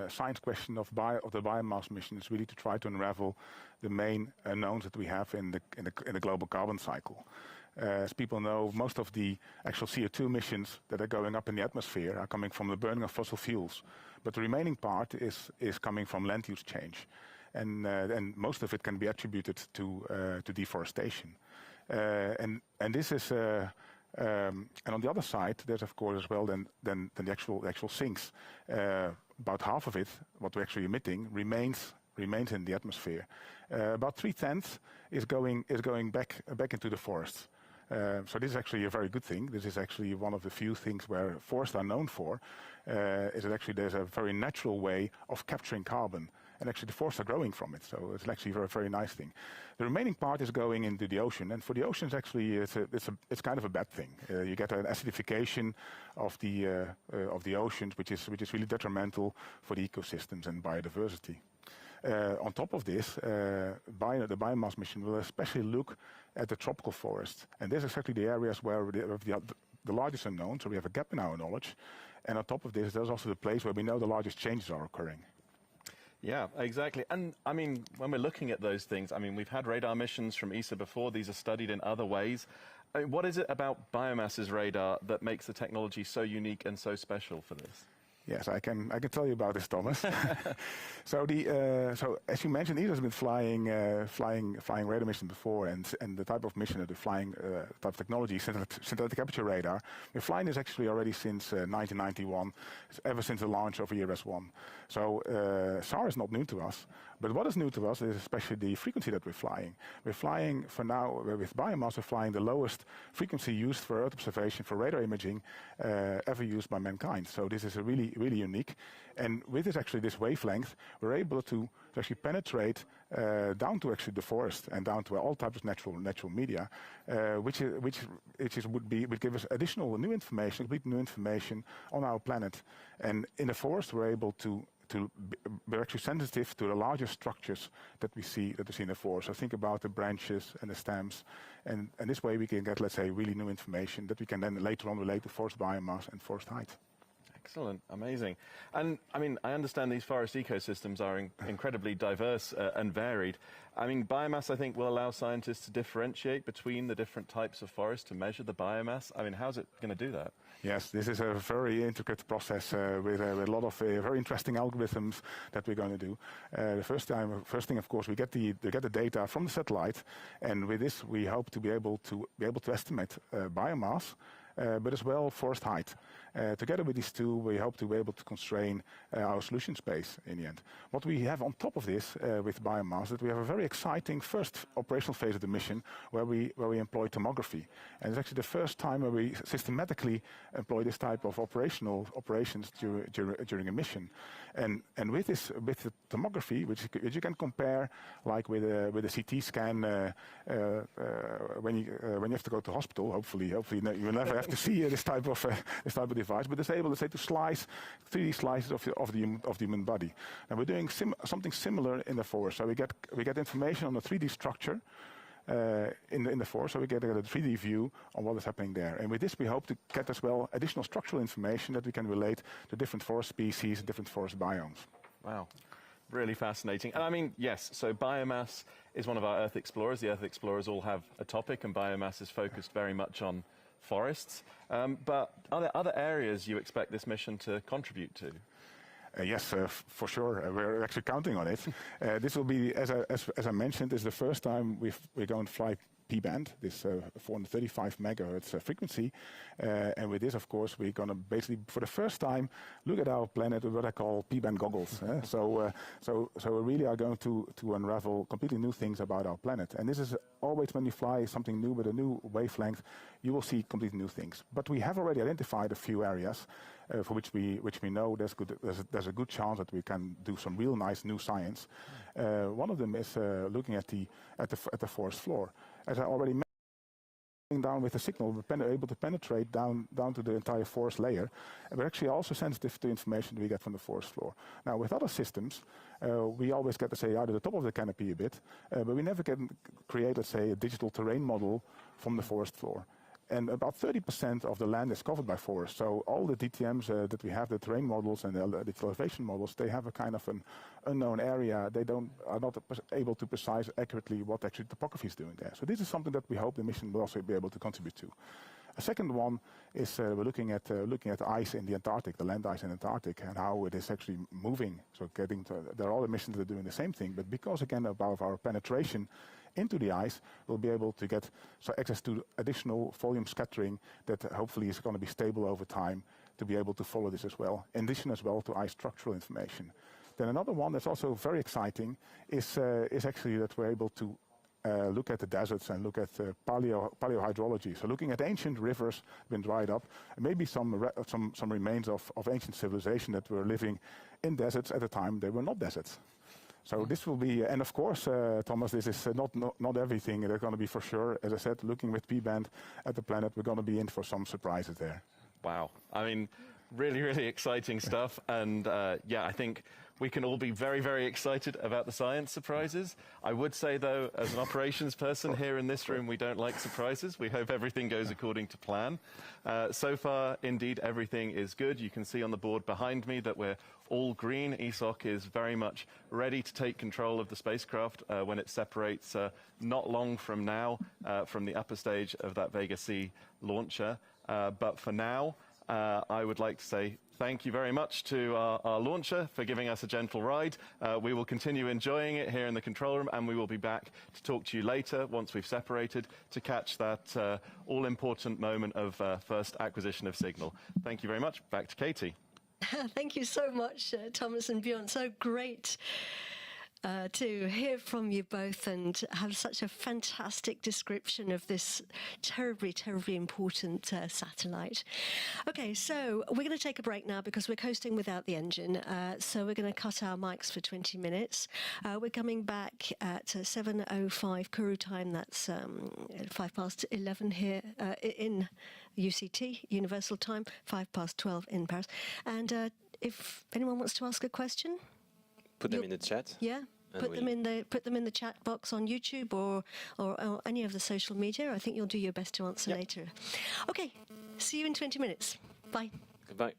science question of the biomass mission is really to try to unravel the main unknowns that we have in the global carbon cycle. As people know, most of the actual CO2 emissions that are going up in the atmosphere are coming from the burning of fossil fuels, but the remaining part is coming from land use change, and most of it can be attributed to deforestation. And this is and on the other side, there's of course as well then the actual sinks. About half of it, what we're actually emitting, remains in the atmosphere. About 3/10 is going back into the forests. So this is actually a very good thing. This is actually one of the few things where forests are known for, is that actually there's a very natural way of capturing carbon. And actually the forests are growing from it, so it's actually a very, very nice thing. The remaining part is going into the ocean, and for the oceans actually it's kind of a bad thing. You get an acidification of the oceans, which is really detrimental for the ecosystems and biodiversity. On top of this, the biomass mission will especially look at the tropical forests, and this is exactly the areas where the largest unknown, so we have a gap in our knowledge. And on top of this, there's also the place where we know the largest changes are occurring. Yeah, exactly. And I mean, when we're looking at those things, I mean, we've had radar missions from ESA before. These are studied in other ways. I mean, what is it about biomass's radar that makes the technology so unique and so special for this? Yes, I can tell you about this, Thomas. So as you mentioned, ESA has been flying radar missions before, and the type of mission that we're flying, type of technology, synthetic aperture radar, we're flying this actually already since 1991, ever since the launch of ERS-1. So SAR is not new to us, but what is new to us is especially the frequency that we're flying. We're flying, for now, with biomass, we're flying the lowest frequency used for Earth observation for radar imaging ever used by mankind. So this is a really unique. And with this wavelength, we're able to actually penetrate down to actually the forest and down to all types of natural media, which would give us additional new information, complete new information on our planet. And in the forest, we're able to we're actually sensitive to the larger structures that we see in the forest. So think about the branches and the stems, and this way we can get, let's say, really new information that we can then later on relate to forest biomass and forest height. Excellent, amazing. And I mean, I understand these forest ecosystems are incredibly diverse and varied. I mean, biomass, I think, will allow scientists to differentiate between the different types of forest to measure the biomass. I mean, how's it going to do that? Yes, this is a very intricate process with a lot of very interesting algorithms that we're going to do. The first thing, of course, we get the data from the satellite, and with this, we hope to be able to estimate biomass, but as well forest height. Together with these two, we hope to be able to constrain our solution space in the end. What we have on top of this with biomass, that we have a very exciting first operational phase of the mission where we employ tomography. And it's actually the first time where we systematically employ this type of operations during a mission. And with the tomography, which you can compare like with a CT scan when you have to go to hospital. Hopefully you will never have to see this type of device, but it's able, let's say, to slice 3D slices of the human body. And we're doing something similar in the forest. So we get information on the 3D structure in the forest, so we get a 3D view on what is happening there. And with this, we hope to get as well additional structural information that we can relate to different forest species and different forest biomes. Wow. Really fascinating. And I mean, yes, so biomass is one of our Earth Explorers. The Earth Explorers all have a topic, and biomass is focused very much on forests. But are there other areas you expect this mission to contribute to? Yes, for sure. We're actually counting on it. This will be, as I mentioned, is the first time we're going to fly P-band, this 435 megahertz frequency. And with this, of course, we're going to basically, for the first time, look at our planet with what I call P-band goggles. So we really are going to unravel completely new things about our planet. And this is always when you fly something new with a new wavelength, you will see completely new things. But we have already identified a few areas for which we know there's a good chance that we can do some real nice new science. One of them is looking at the forest floor. As I already mentioned, down with the signal, we're able to penetrate down to the entire forest layer. And we're actually also sensitive to information we get from the forest floor. Now, with other systems, we always get to say out at the top of the canopy a bit, but we never can create, let's say, a digital terrain model from the forest floor. And about 30% of the land is covered by forest. So all the DTMs that we have, the terrain models and the elevation models, they have a kind of an unknown area. They are not able to precise accurately what actually topography is doing there. So this is something that we hope the mission will also be able to contribute to. A second one is we're looking at ice in the Antarctic, the land ice in the Antarctic, and how it is actually moving. So there are other missions that are doing the same thing, but because again about our penetration into the ice, we'll be able to get access to additional volume scattering that hopefully is going to be stable over time to be able to follow this as well, in addition as well to ice structural information. Then another one that's also very exciting is actually that we're able to look at the deserts and look at paleohydrology. So looking at ancient rivers been dried up, and maybe some remains of ancient civilization that were living in deserts at the time they were not deserts. So this will be, and of course, Thomas, this is not everything. There's going to be, for sure, as I said, looking with P-band at the planet, we're going to be in for some surprises there. Wow. I mean, really, really exciting stuff. And yeah, I think we can all be very, very excited about the science surprises. I would say, though, as an operations person here in this room, we don't like surprises. We hope everything goes according to plan. So far, indeed, everything is good. You can see on the board behind me that we're all green. ESOC is very much ready to take control of the spacecraft when it separates not long from now from the upper stage of that Vega-C launcher. But for now, I would like to say thank you very much to our launcher for giving us a gentle ride. We will continue enjoying it here in the control room, and we will be back to talk to you later once we've separated to catch that all-important moment of first acquisition of signal. Thank you very much. Back to Katie. Thank you so much, Thomas and Björn. So great to hear from you both and have such a fantastic description of this terribly, terribly important satellite. Okay, so we're going to take a break now because we're coasting without the engine. So we're going to cut our mics for 20 minutes. We're coming back at 7:05 Kourou time. That's 11:05 here in UCT, Universal Time, 12:05 in Paris. And if anyone wants to ask a question, put them in the chat. Yeah, put them in the chat box on YouTube or any of the social media. I think you'll do your best to answer later. Okay, see you in 20 minutes. Bye. Goodbye.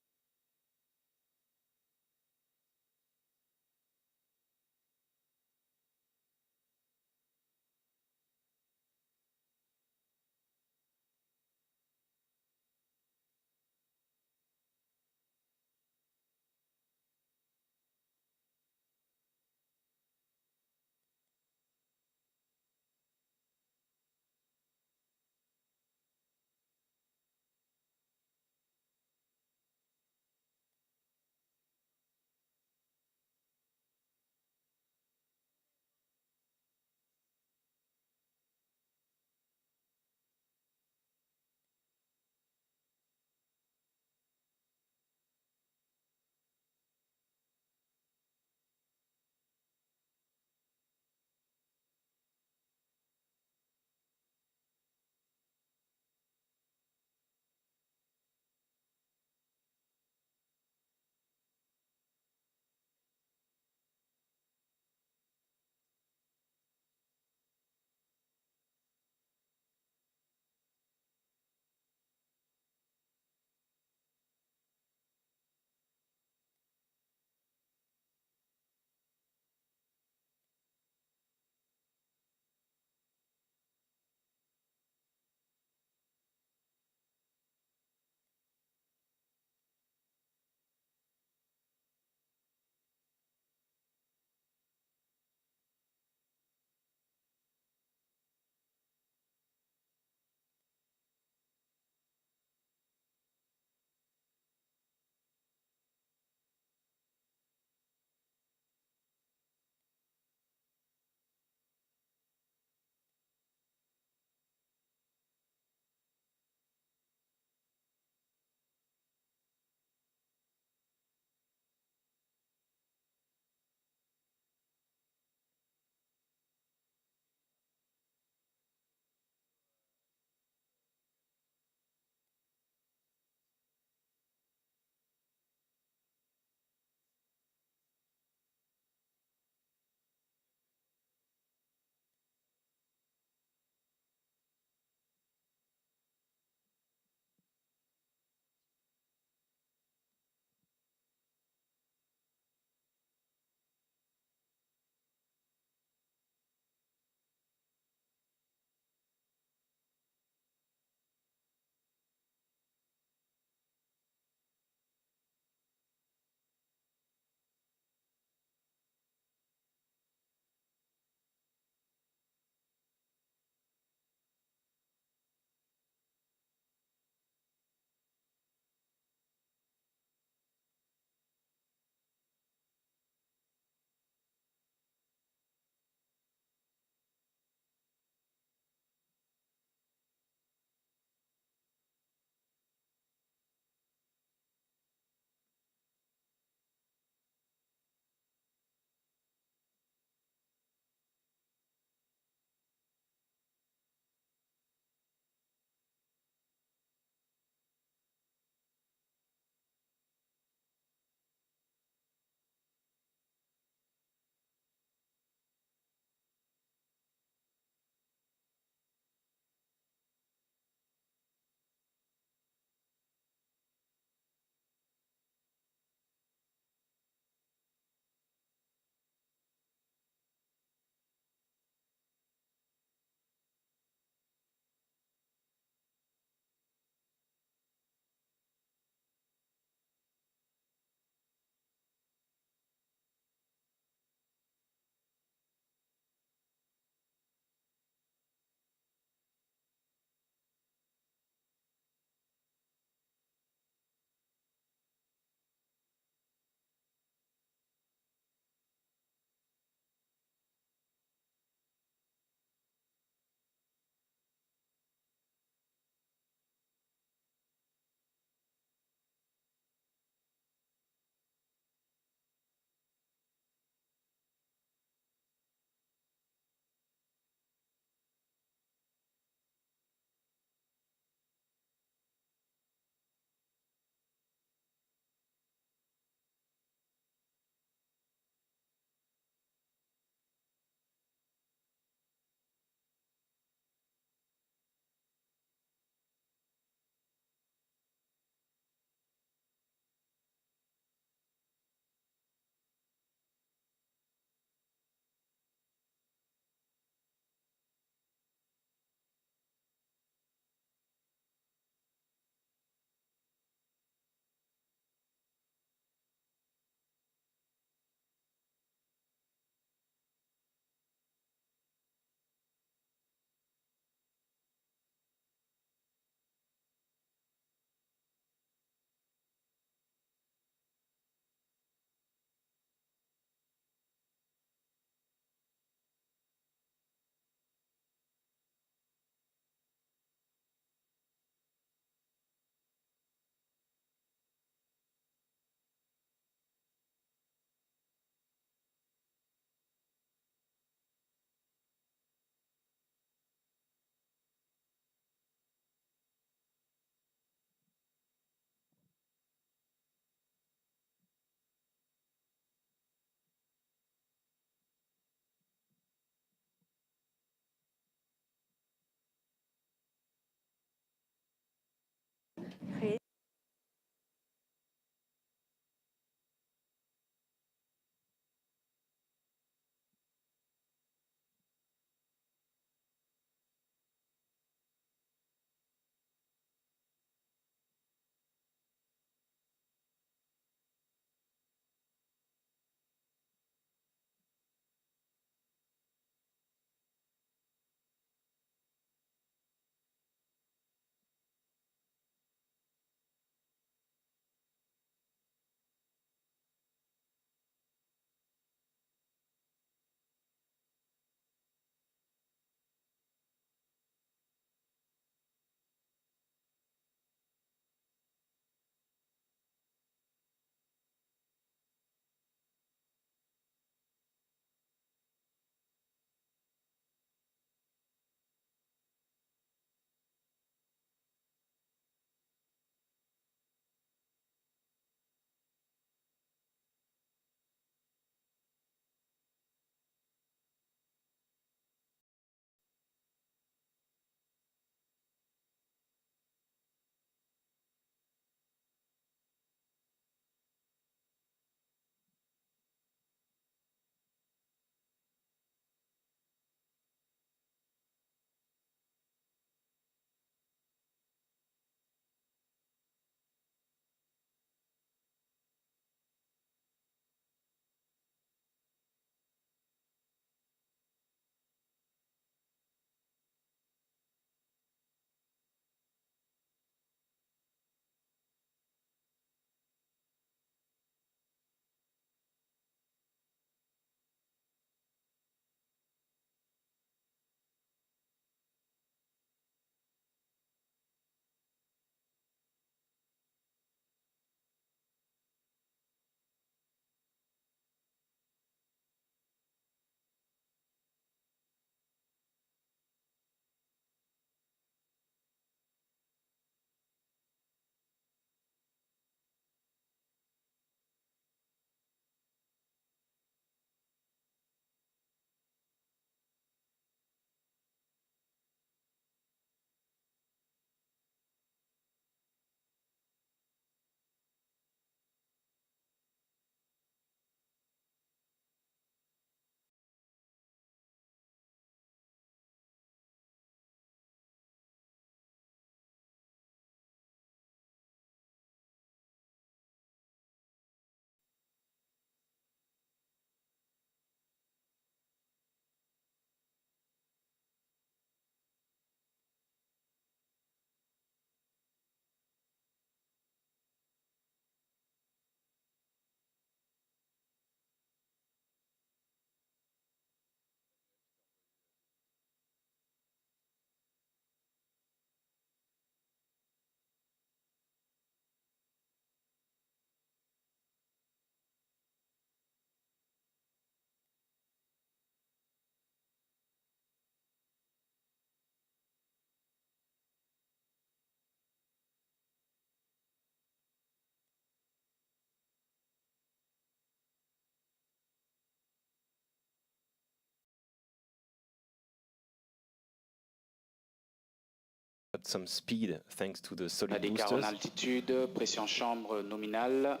some speed thanks to the solid Décart boosters. en altitude, pression chambre nominale,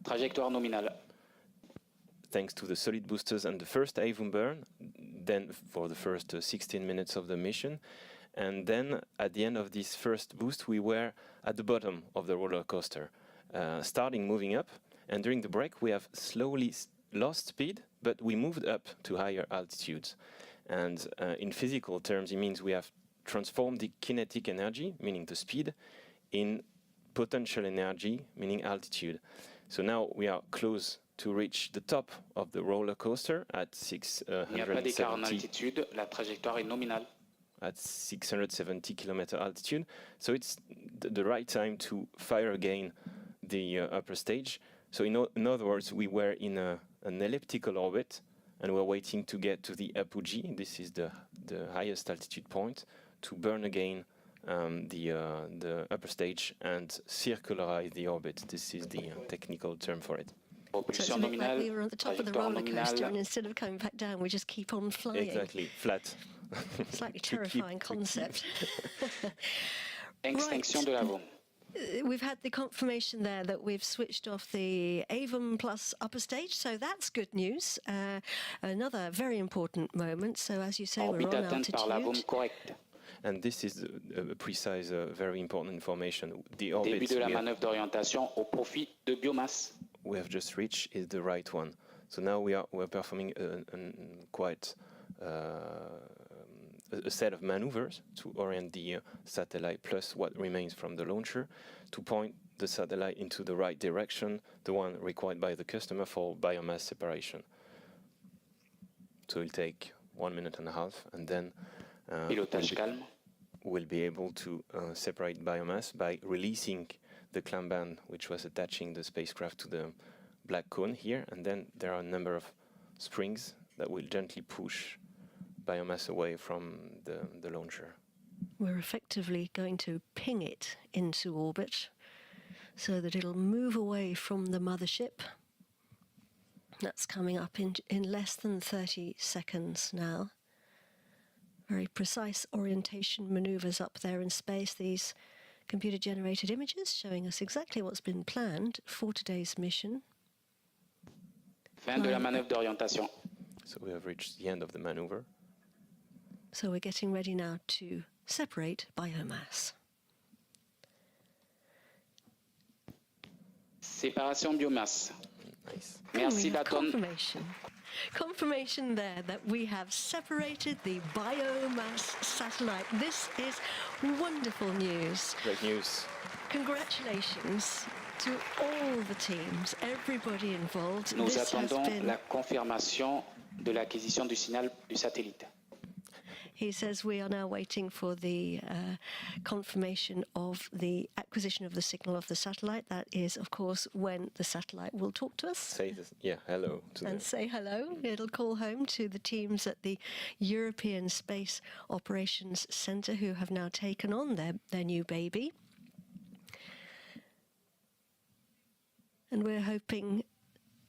trajectoire nominale. Thanks to the solid boosters and the first AVUM burn, then for the first 16 minutes of the mission. And then at the end of this first boost, we were at the bottom of the roller coaster, starting moving up. And during the break, we have slowly lost speed, but we moved up to higher altitudes. And in physical terms, it means we have transformed the kinetic energy, meaning the speed, in potential energy, meaning altitude. So now we are close to reach the top of the roller coaster at 670 kilometer altitude. So it's the right time to fire again the upper stage. So in other words, we were in an elliptical orbit and we're waiting to get to the apogee. This is the highest altitude point to burn again the upper stage and circularize the orbit. This is the technical term for it. So it's a bit like we were on the top of the roller coaster, and instead of coming back down, we just keep on flying. Exactly, flat. Slightly terrifying concept. Extinction de l'AVUM. We've had the confirmation there that we've switched off the AVUM plus upper stage, so that's good news. Another very important moment. So as you say, we're on altitude. And this is a precise, very important information. The orbit Début de la manœuvre d'orientation au profit de biomasse. We have just reached is the right one. So now we're performing quite a set of maneuvers to orient the satellite plus what remains from the launcher to point the satellite into the right direction, the one required by the customer for biomass separation. So it'll take 1.5 minutes, and then we'll be able to separate biomass by releasing the clamp band which was attaching the spacecraft to the black cone here, and then there are a number of springs that will gently push biomass away from the launcher. We're effectively going to ping it into orbit so that it'll move away from the mothership. That's coming up in less than 30 seconds now. Very precise orientation maneuvers up there in space. These computer-generated images showing us exactly what's been planned for today's mission. Fin de la manœuvre d'orientation. So we have reached the end of the maneuver. So we're getting ready now to separate biomass. Séparation biomasse. Nice. Merci Baton. Confirmation there that we have separated the biomass satellite. This is wonderful news. Great news. Congratulations to all the teams, everybody involved. Nous attendons la confirmation de l'acquisition du signal du satellite. He says we are now waiting for the confirmation of the acquisition of the signal of the satellite. That is, of course, when the satellite will talk to us. Say this, yeah, hello. And say hello. It'll call home to the teams at the European Space Operations Centre who have now taken on their new baby. And we're hoping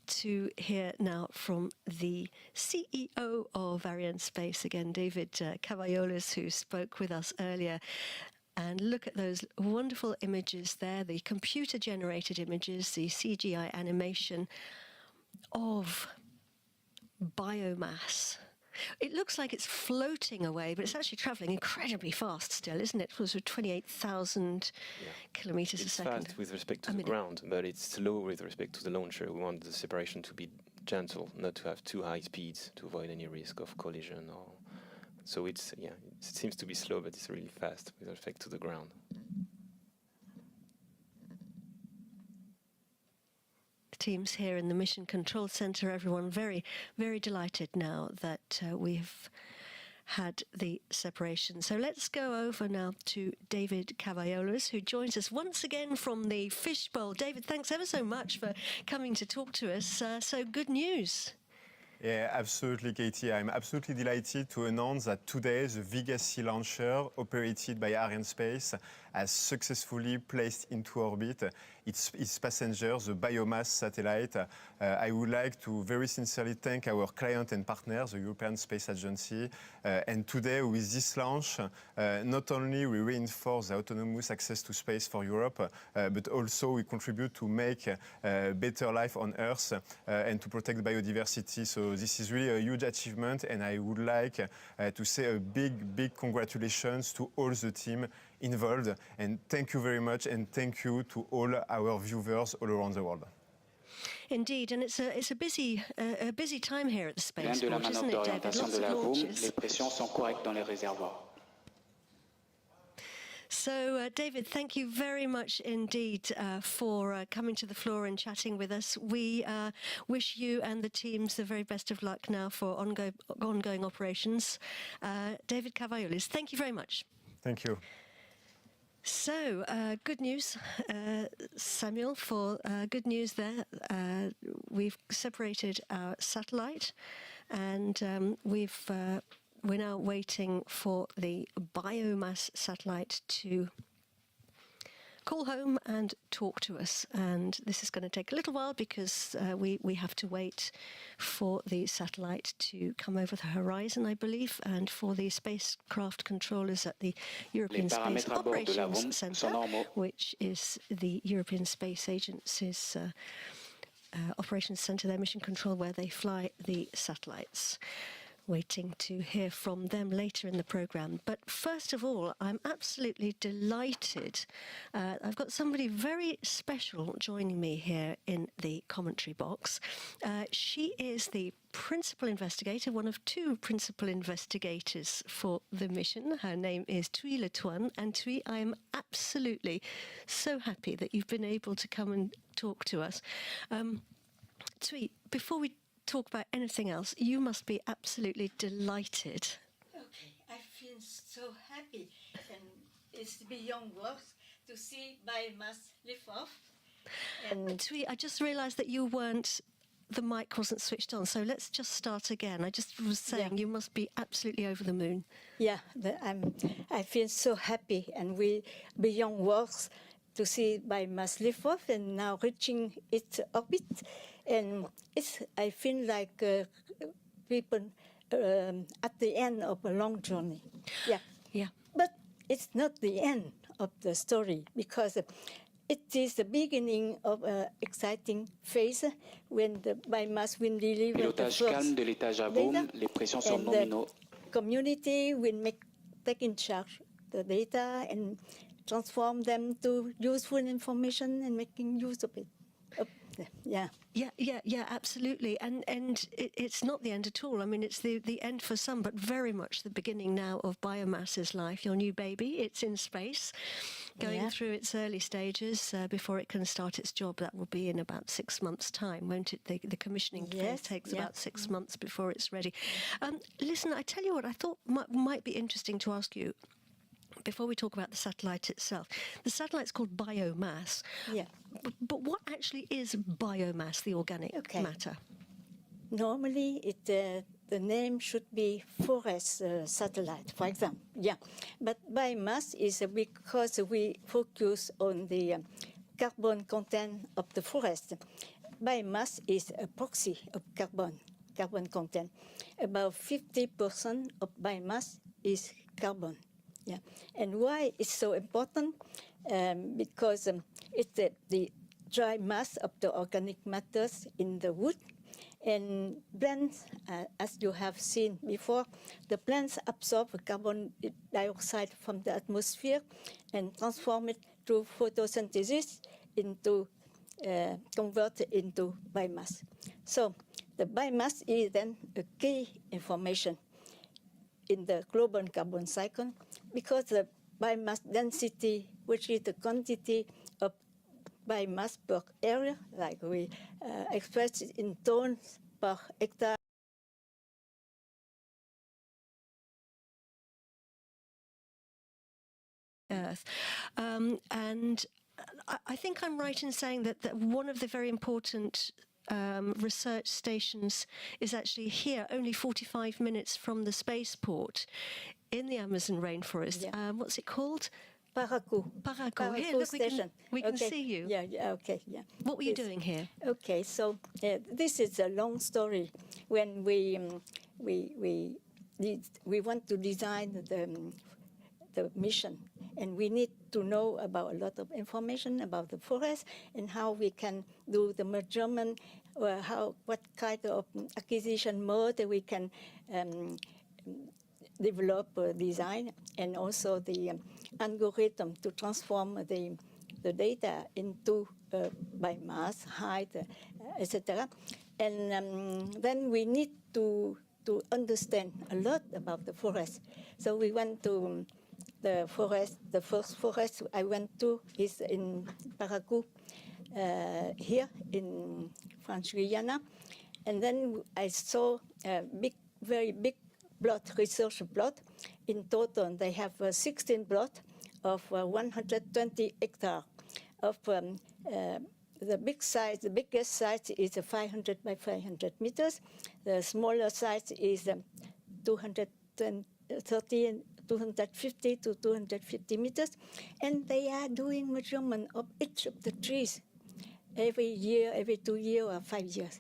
to hear now from the CEO of Ariane Space again, David Cavaiolis, who spoke with us earlier. And look at those wonderful images there, the computer-generated images, the CGI animation of biomass. It looks like it's floating away, but it's actually travelling incredibly fast still, isn't it? It was 28,000 kilometers a second. It's fast with respect to the ground, but it's slow with respect to the launcher. We want the separation to be gentle, not to have too high speeds to avoid any risk of collision. So it seems to be slow, but it's really fast with respect to the ground. Teams here in the Mission Control Center, everyone very, very delighted now that we've had the separation. So let's go over now to David Cavaiolis, who joins us once again from the fishbowl. David, thanks ever so much for coming to talk to us. So good news. Yeah, absolutely, Katie. I'm absolutely delighted to announce that today the Vega-C launcher, operated by Ariane Space, has successfully placed into orbit its passengers, the biomass satellite. I would like to very sincerely thank our client and partners, the European Space Agency. And today, with this launch, not only we reinforce the autonomous access to space for Europe, but also we contribute to make better life on Earth and to protect biodiversity. So this is really a huge achievement, and I would like to say a big congratulations to all the team involved, and thank you very much, and thank you to all our viewers all around the world. Indeed, and it's a busy time here at the Rien de la spaceport, isn't manœuvre it, David? d'orientation Lots de of la boom, launches. les pressions sont correctes dans les réservoirs. So, David, thank you very much indeed for coming to the floor and chatting with us. We wish you and the teams the very best of luck now for ongoing operations. David Cavaiulis, thank you very much. Thank you. So, good news, Samuel, for good news there. We've separated our satellite, and we're now waiting for the biomass satellite to call home and talk to us. And this is going to take a little while because we have to wait for the satellite to come over the horizon, I believe, and for the spacecraft controllers at the European Space Operations Centre, which is the European Space Agency's operations centre, their mission control, where they fly the satellites. Waiting to hear from them later in the programme. But first of all, I'm absolutely delighted. I've got somebody very special joining me here in the commentary box. She is the principal investigator, one of two principal investigators for the mission. Her name is Thuy Le Toine. And Thuy, I am absolutely so happy that you've been able to come and talk to us. Thuy, before we talk about anything else, you must be absolutely delighted. Okay, I feel so happy, and it's beyond words to see biomass lift off. And Thuy, I just realised that the mic wasn't switched on, so let's just start again. I just was saying you must be absolutely over the moon. Yeah, I feel so happy, and we beyond words to see biomass lift off and now reaching its orbit. And I feel like people at the end of a long journey. Yeah. Yeah. But it's not the end of the story, because it is the beginning of an exciting phase when the biomass will deliver the Pilotage first calme de l'étage à boom, les pressions sont nominaux. Community will take in charge the data and transform them to useful information and making use of it. Yeah, absolutely. And it's not the end at all. I mean, it's the end for some, but very much the beginning now of biomass's life. Your new baby, it's in space, going through its early stages before it can start its job. That will be in about 6 months' time, won't it? The commissioning phase takes about 6 months before it's ready. Listen, I tell you what, I thought might be interesting to ask you, before we talk about the satellite itself. The satellite's called biomass. Yeah. But what actually is biomass, the organic matter? Normally, the name should be forest satellite, for example. Yeah. But biomass is because we focus on the carbon content of the forest. Biomass is a proxy of carbon content. About 50% of biomass is carbon. Yeah, and why it's so important? Because it's the dry mass of the organic matters in the wood, and plants, as you have seen before, the plants absorb carbon dioxide from the atmosphere and transform it through photosynthesis into convert it into biomass. So the biomass is then a key information in the global carbon cycle, because the biomass density, which is the quantity of biomass per area, like we express it in tons per hectare. Earth. And I think I'm right in saying that one of the very important research stations is actually here, only 45 minutes from the spaceport in the Amazon rainforest. Yeah. What's it called? Parakou Here, look, station. we can see you. Yeah, yeah, okay, yeah. What were you doing here? Okay, so this is a long story. When we want to design the mission, and we need to know about a lot of information about the forest and how we can do the measurement, or what kind of acquisition mode we can develop design, and also the algorithm to transform the data into biomass, height, etc. And then we need to understand a lot about the forest. So we went to the forest. The first forest I went to is in Parakou, here in French Guiana. And then I saw a very big plot, research plot. In total, they have 16 plots of 120 hectares. Of the big size, the biggest size is 500 by 500 meters. The smaller size is 250 to 250 meters. And they are doing measurement of each of the trees every year, every 2 years or 5 years.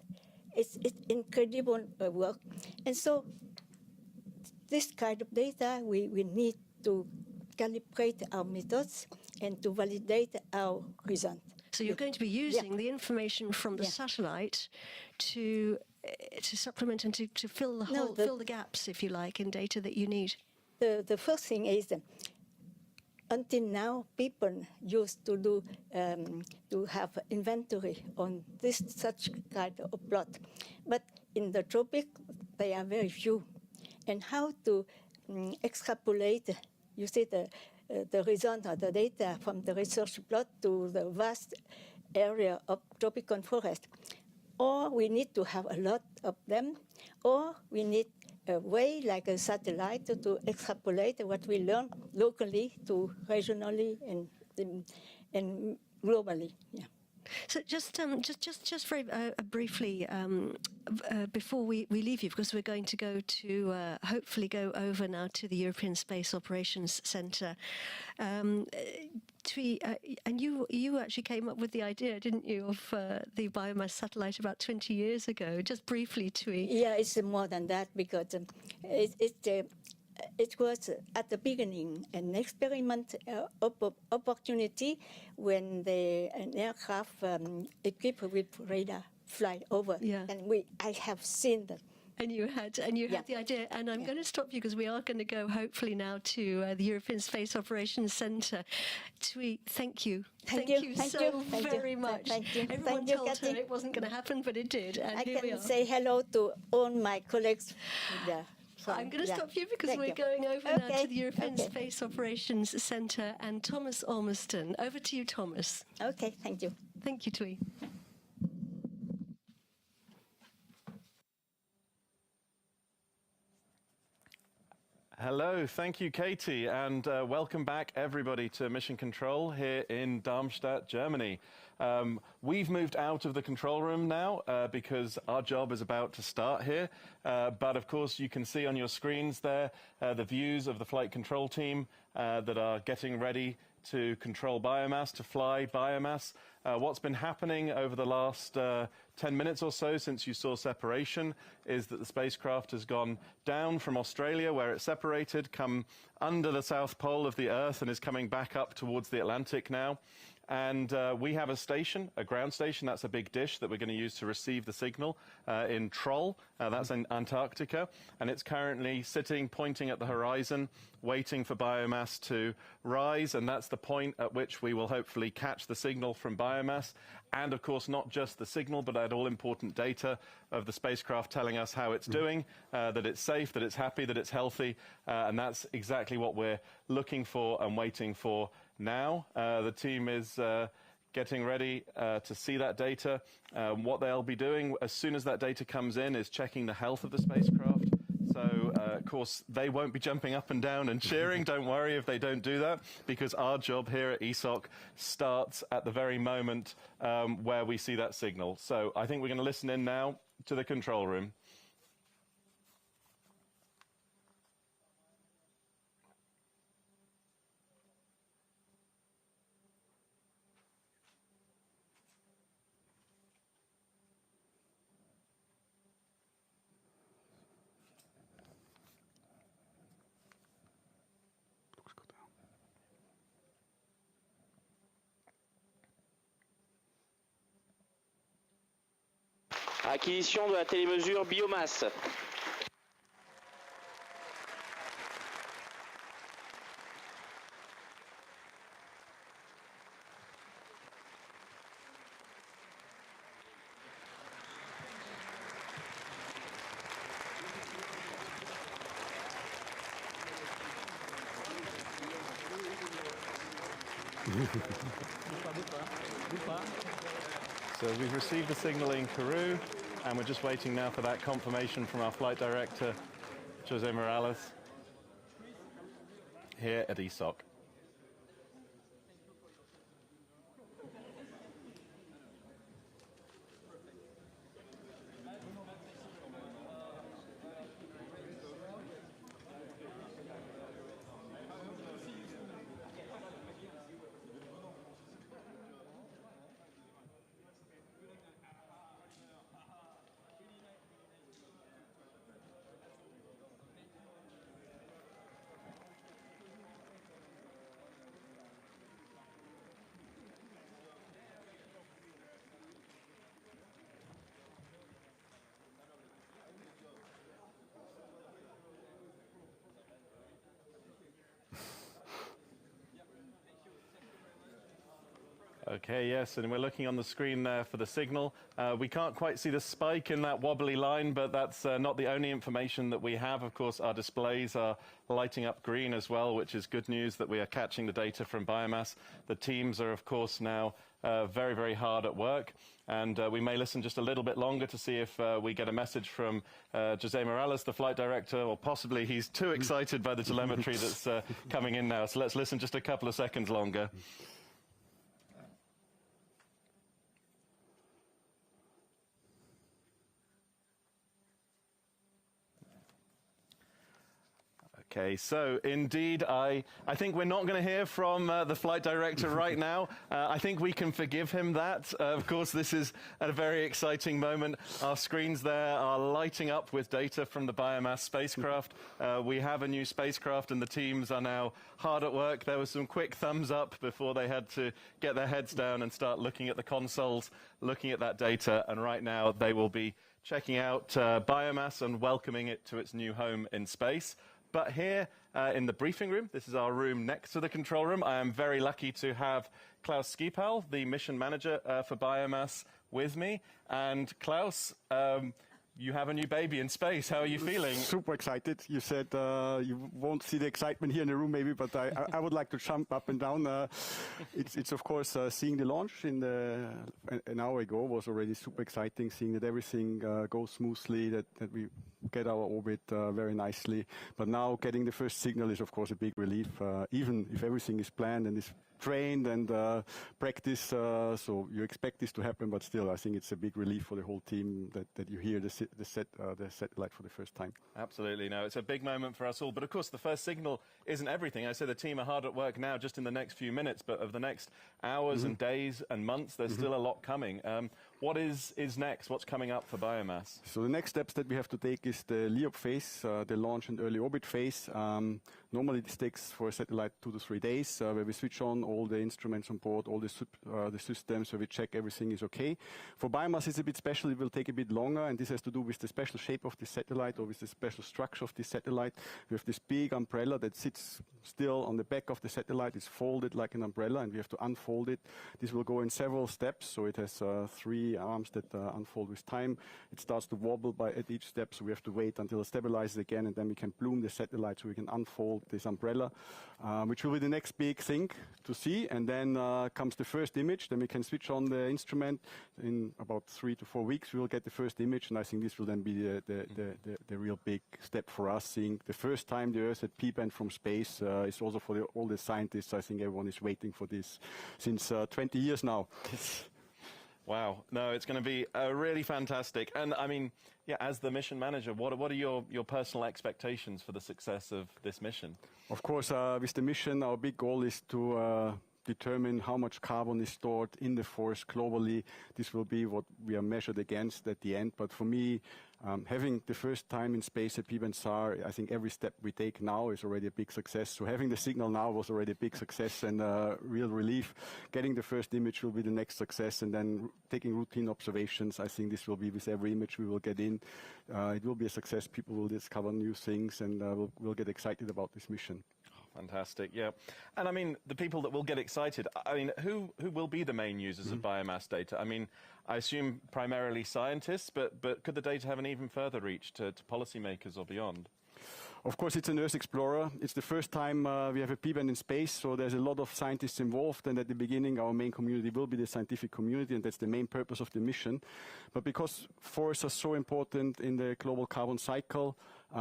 It's incredible work. And so this kind of data, we need to calibrate our methods and to validate our results. So you're going to be using the information from the satellite to supplement and to fill the fill the gaps, if you like, in data that you need. The first thing is, until now, people used to do to have inventory on such kind of plot, but in the tropic they are very few. And how to extrapolate, you see, the result of the data from the research plot to the vast area of tropical forest. Or we need to have a lot of them, or we need a way like a satellite to extrapolate what we learn locally to regionally and globally. Yeah. So just very briefly, before we leave you, because we're going to go to hopefully go over now to the European Space Operations Centre. Thuy, and you actually came up with the idea, didn't you, of the biomass satellite about 20 years ago? Just briefly, Thuy. Yeah, it's more than that, because it was at the beginning an experiment opportunity when an aircraft equipped with radar fly over, and I have seen that. And you had the idea, and I'm going to stop you because we are going to go hopefully now to the European Space Operations Centre. Thuy, thank you. Thank you so very much. Thank you. Everyone told her it wasn't going to happen, but it did. And I here we can are. say hello to all my colleagues. I'm going to stop you because we're going over now to the European Space Operations Centre and Thomas Ormiston. Over to you, Thomas. Okay, thank you. Thank you, Thuy. Hello, thank you, Katie, and welcome back, everybody, to Mission Control here in Darmstadt, Germany. We've moved out of the control room now because our job is about to start here. But of course, you can see on your screens there the views of the flight control team that are getting ready to control biomass, to fly biomass. What's been happening over the last 10 minutes or so since you saw separation is that the spacecraft has gone down from Australia, where it separated, come under the South Pole of the Earth, and is coming back up towards the Atlantic now. And we have a station, a ground station. That's a big dish that we're going to use to receive the signal in Troll. That's in Antarctica. And it's currently sitting, pointing at the horizon, waiting for biomass to rise. And that's the point at which we will hopefully catch the signal from biomass. And, of course, not just the signal, but that all-important data of the spacecraft telling us how it's doing, that it's safe, that it's happy, that it's healthy. And that's exactly what we're looking for and waiting for now. The team is getting ready to see that data. What they'll be doing as soon as that data comes in is checking the health of the spacecraft. So, of course, they won't be jumping up and down and cheering. Don't worry if they don't do that, because our job here at ESOC starts at the very moment where we see that signal. So I think we're going to listen in now to the control room. Acquisition de la télémesure biomasse. So we've received the signal in Kourou, and we're just waiting now for that confirmation from our flight director, Jose Morales, here at ESOC. Okay, yes, and we're looking on the screen there for the signal. We can't quite see the spike in that wobbly line, but that's not the only information that we have. Of course, our displays are lighting up green as well, which is good news that we are catching the data from biomass. The teams are, of course, now very, very hard at work. And we may listen just a little bit longer to see if we get a message from Jose Morales, the flight director, or possibly he's too excited by the telemetry that's coming in now. So let's listen just a couple of seconds longer. Okay, so indeed, I think we're not going to hear from the flight director right now. I think we can forgive him that. Of course, this is a very exciting moment. Our screens there are lighting up with data from the biomass spacecraft. We have a new spacecraft and the teams are now hard at work. There was some quick thumbs up before they had to get their heads down and start looking at the consoles, looking at that data, and right now they will be checking out biomass and welcoming it to its new home in space. But here in the briefing room, this is our room next to the control room, I am very lucky to have Klaus Skipal, the mission manager for biomass, with me. And Klaus, you have a new baby in space. How are you feeling? Super excited. You said you won't see the excitement here in the room maybe, but I would like to jump up and down. It's of course seeing the launch an hour ago was already super exciting, seeing that everything goes smoothly, that we get our orbit very nicely. But now getting the first signal is of course a big relief, even if everything is planned and is trained and practice, so you expect this to happen, but still I think it's a big relief for the whole team that you hear the satellite for the first time. Absolutely, no, it's a big moment for us all, but of course the first signal isn't everything. I say the team are hard at work now just in the next few minutes, but of the next hours and days and months, there's still a lot coming. What is next? What's coming up for biomass? So the next steps that we have to take is the LEOP phase, the launch and early orbit phase. Normally this takes for a satellite 2 to 3 days, where we switch on all the instruments on board, all the systems, where we check everything is okay. For biomass it's a bit special, it will take a bit longer, and this has to do with the special shape of the satellite or with the special structure of the satellite. We have this big umbrella that sits still on the back of the satellite, it's folded like an umbrella, and we have to unfold it. This will go in several steps, so it has 3 arms that unfold with time. It starts to wobble at each step, so we have to wait until it stabilizes again, and then we can bloom the satellite so we can unfold this umbrella, which will be the next big thing to see. And then comes the first image. Then we can switch on the instrument. In about 3 to 4 weeks we will get the first image, and I think this will then be the real big step for us, seeing the first time the Earth at P-band from space. It's also for all the scientists. I think everyone is waiting for this since 20 years now. Wow, no, it's going to be really fantastic. And I mean, yeah, as the mission manager, what are your personal expectations for the success of this mission? Of course, with the mission, our big goal is to determine how much carbon is stored in the forest globally. This will be what we are measured against at the end. But for me, having the first time in space at PIB&SAR, I think every step we take now is already a big success. So having the signal now was already a big success and a real relief. Getting the first image will be the next success, and then taking routine observations. I think this will be with every image we will get in. It will be a success. People will discover new things, and we'll get excited about this mission. Fantastic, yeah. And I mean, the people that will get excited, I mean, who will be the main users of biomass data? I mean, I assume primarily scientists, but could the data have an even further reach to policymakers or beyond? Of course, it's an Earth Explorer. It's the first time we have a P-band in space, so there's a lot of scientists involved, and at the beginning our main community will be the scientific community, and that's the main purpose of the mission. But because forests are so important in the global carbon cycle,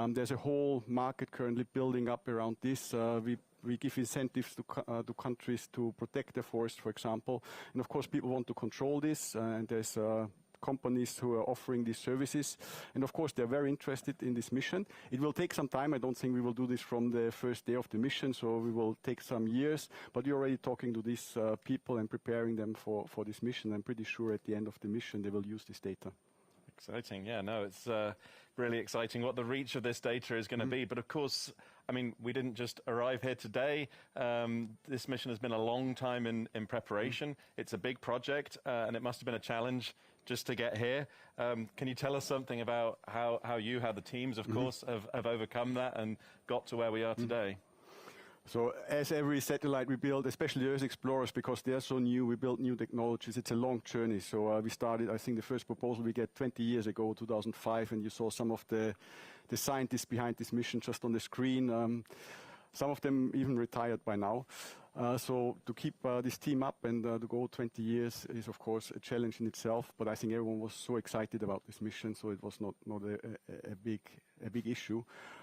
there's a whole market currently building up around this. We give incentives to countries to protect their forest, for example. And of course, people want to control this, and there's companies who are offering these services. And of course, they're very interested in this mission. It will take some time. I don't think we will do this from the first day of the mission, so we will take some years. But we're already talking to these people and preparing them for this mission. I'm pretty sure at the end of the mission, they will use this data. Exciting, yeah, no, it's really exciting what the reach of this data is going to be. But of course, I mean, we didn't just arrive here today. This mission has been a long time in preparation. It's a big project, and it must have been a challenge just to get here. Can you tell us something about how the teams, of course, have overcome that and got to where we are today? So as every satellite we build, especially Earth Explorers, because they are so new, we build new technologies. It's a long journey. So we started, I think the first proposal we get 20 years ago, 2005, and you saw some of the scientists behind this mission just on the screen. Some of them even retired by now. So to keep this team up and to go 20 years is, of course, a challenge in itself. But I think everyone was so excited about this mission, so it was not a big issue.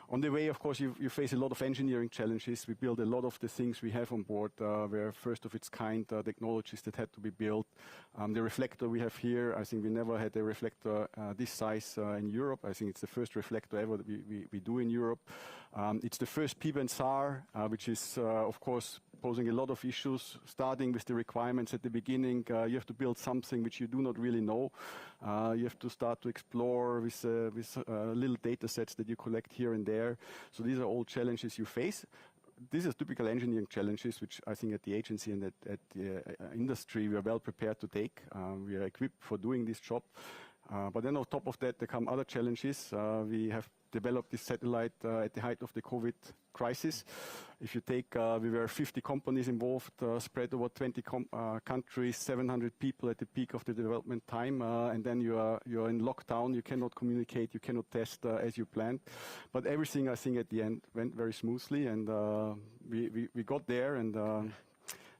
On the way, of course, you face a lot of engineering challenges. We build a lot of the things we have on board were first of its kind technologies that had to be built. The reflector we have here, I think we never had a reflector this size in Europe. I think it's the first reflector ever that we do in Europe. It's the first P-band-SAR, which is, of course, posing a lot of issues, starting with the requirements at the beginning. You have to build something which you do not really know. You have to start to explore with little data sets that you collect here and there. So these are all challenges you face. These are typical engineering challenges, which I think at the agency and at the industry we are well prepared to take. We are equipped for doing this job. But then on top of that, there come other challenges. We have developed this satellite at the height of the COVID crisis. If you take, we were 50 companies involved, spread over 20 countries, 700 people at the peak of the development time, and then you are in lockdown. You cannot communicate, you cannot test as you planned. But everything, I think, at the end went very smoothly, and we got there, and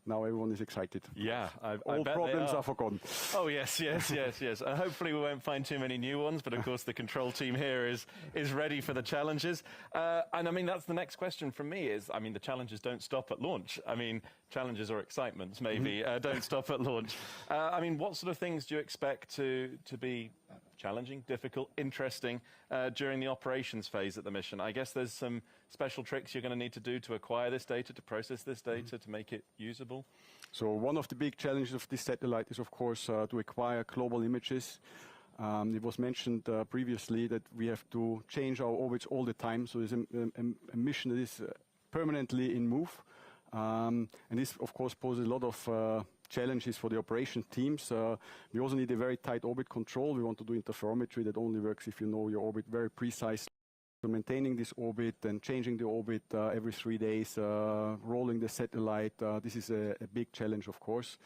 now everyone is excited. Yeah, all problems are forgotten. Oh yes. Hopefully we won't find too many new ones, but of course the control team here is ready for the challenges. And I mean, that's the next question from me is, I mean, the challenges don't stop at launch. I mean, challenges or excitements maybe don't stop at launch. I mean, what sort of things do you expect to be challenging, difficult, interesting during the operations phase of the mission? I guess there's some special tricks you're going to need to do to acquire this data, to process this data, to make it usable. So one of the big challenges of this satellite is, of course, to acquire global images. It was mentioned previously that we have to change our orbits all the time. So it's a mission that is permanently in move. And this, of course, poses a lot of challenges for the operation teams. We also need a very tight orbit control. We want to do interferometry that only works if you know your orbit very precisely. So maintaining this orbit and changing the orbit every 3 days, rolling the satellite, this is a big challenge, of course.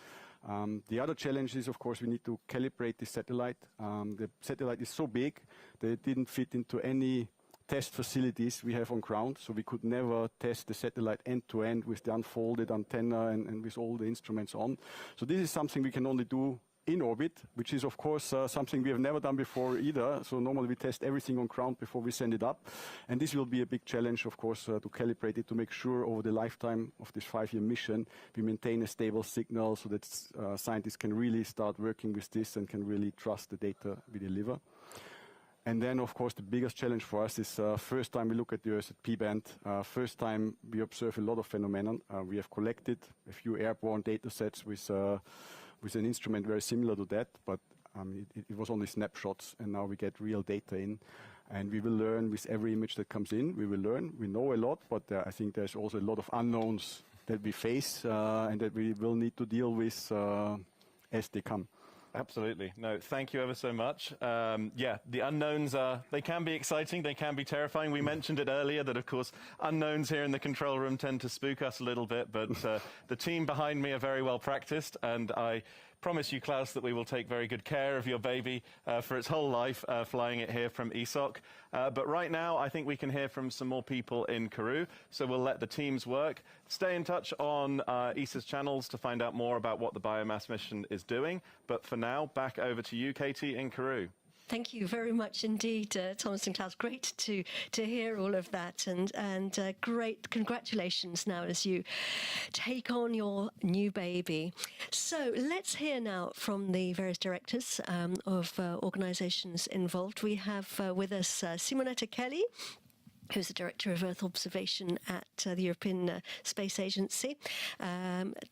The other challenge is, of course, we need to calibrate the satellite. The satellite is so big that it didn't fit into any test facilities we have on ground, so we could never test the satellite end-to-end with the unfolded antenna and with all the instruments on. So this is something we can only do in orbit, which is, of course, something we have never done before either. So normally we test everything on ground before we send it up. And this will be a big challenge, of course, to calibrate it, to make sure over the lifetime of this 5-year mission, we maintain a stable signal so that scientists can really start working with this and can really trust the data we deliver. And then, of course, the biggest challenge for us is first time we look at the Earth at P-band, first time we observe a lot of phenomenon. We have collected a few airborne data sets with an instrument very similar to that, but it was only snapshots, and now we get real data in. And we will learn with every image that comes in. We will learn. We know a lot, but I think there's also a lot of unknowns that we face and that we will need to deal with as they come. Absolutely. No, thank you ever so much. Yeah, the unknowns they can be exciting, they can be terrifying. We mentioned it earlier that, of course, unknowns here in the control room tend to spook us a little bit, but the team behind me are very well practiced, and I promise you, Klaus, that we will take very good care of your baby for its whole life, flying it here from ESOC. But right now, I think we can hear from some more people in Kourou, so we'll let the teams work. Stay in touch on ESA's channels to find out more about what the biomass mission is doing. But for now, back over to you, Katie, in Kourou. Thank you very much indeed, Thomas and Klaus. Great to hear all of that, and great congratulations now as you take on your new baby. So let's hear now from the various directors of organisations involved. We have with us Simonetta Kelly, who's the Director of Earth Observation at the European Space Agency,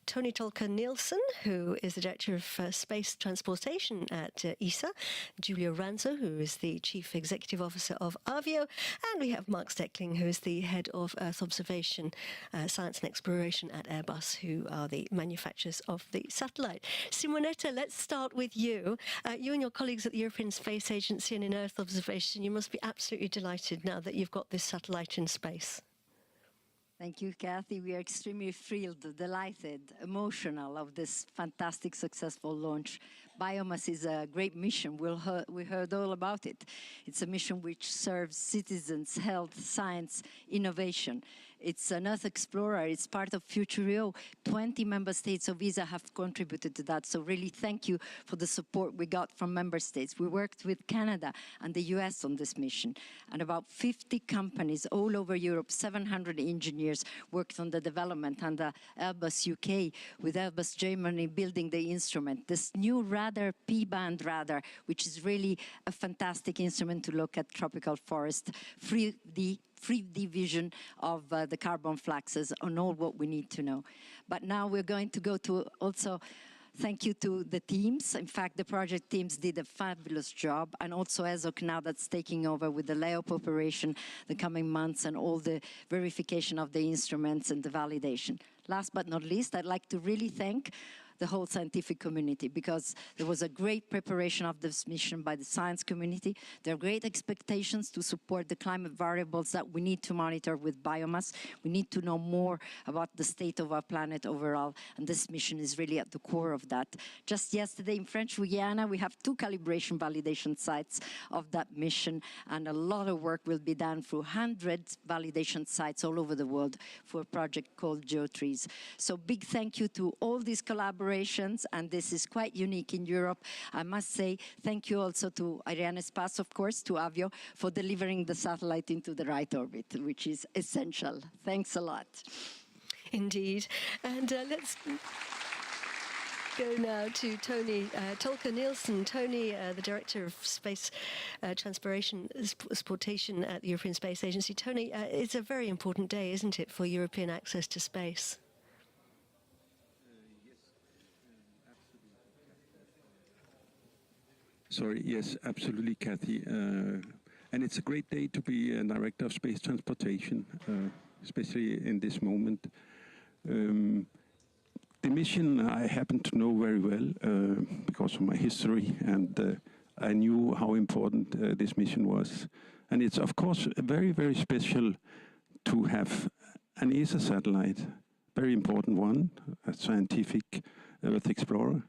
Tony Tolka-Nielsen, who is the Director of Space Transportation at ESA, Giulio Ranzo, who is the Chief Executive Officer of Avio, and we have Mark Steckling, who is the Head of Earth Observation, Science and Exploration at Airbus, who are the manufacturers of the satellite. Simonetta, let's start with you. You and your colleagues at the European Space Agency and in Earth Observation, you must be absolutely delighted now that you've got this satellite in space. Thank you, Kathy. We are extremely thrilled, delighted, emotional of this fantastic, successful launch. Biomass is a great mission. We heard all about it. It's a mission which serves citizens, health, science, innovation. It's an Earth Explorer. It's part of FutureEO. 20 member states of ESA have contributed to that. So really thank you for the support we got from member states. We worked with Canada and the US on this mission. And about 50 companies all over Europe, 700 engineers worked on the development, and Airbus UK with Airbus Germany building the instrument. This new radar, P-band radar, which is really a fantastic instrument to look at tropical forest, 3D vision of the carbon fluxes on all what we need to know. But now we're going to go to also thank you to the teams. In fact, the project teams did a fabulous job, and also ESOC now that's taking over with the LEOP operation the coming months and all the verification of the instruments and the validation. Last but not least, I'd like to really thank the whole scientific community, because there was a great preparation of this mission by the science community. There are great expectations to support the climate variables that we need to monitor with biomass. We need to know more about the state of our planet overall, and this mission is really at the core of that. Just yesterday in French Guiana, we have 2 calibration validation sites of that mission, and a lot of work will be done through hundreds validation sites all over the world for a project called GeoTrees. So big thank you to all these collaborations, and this is quite unique in Europe. I must say thank you also to Ariane, of course, to Avio, for delivering the satellite into the right orbit, which is essential. Thanks a lot. Indeed. And let's go now to Tony Tolka-Nielsen. Tony, the Director of Space Transportation at the European Space Agency. Tony, it's a very important day, isn't it, for European access to space? Sorry, yes, absolutely, Kathy. And it's a great day to be a Director of Space Transportation, especially in this moment. The mission I happen to know very well because of my history, and I knew how important this mission was. And it's, of course, very, very special to have an ESA satellite, very important one, a scientific Earth Explorer,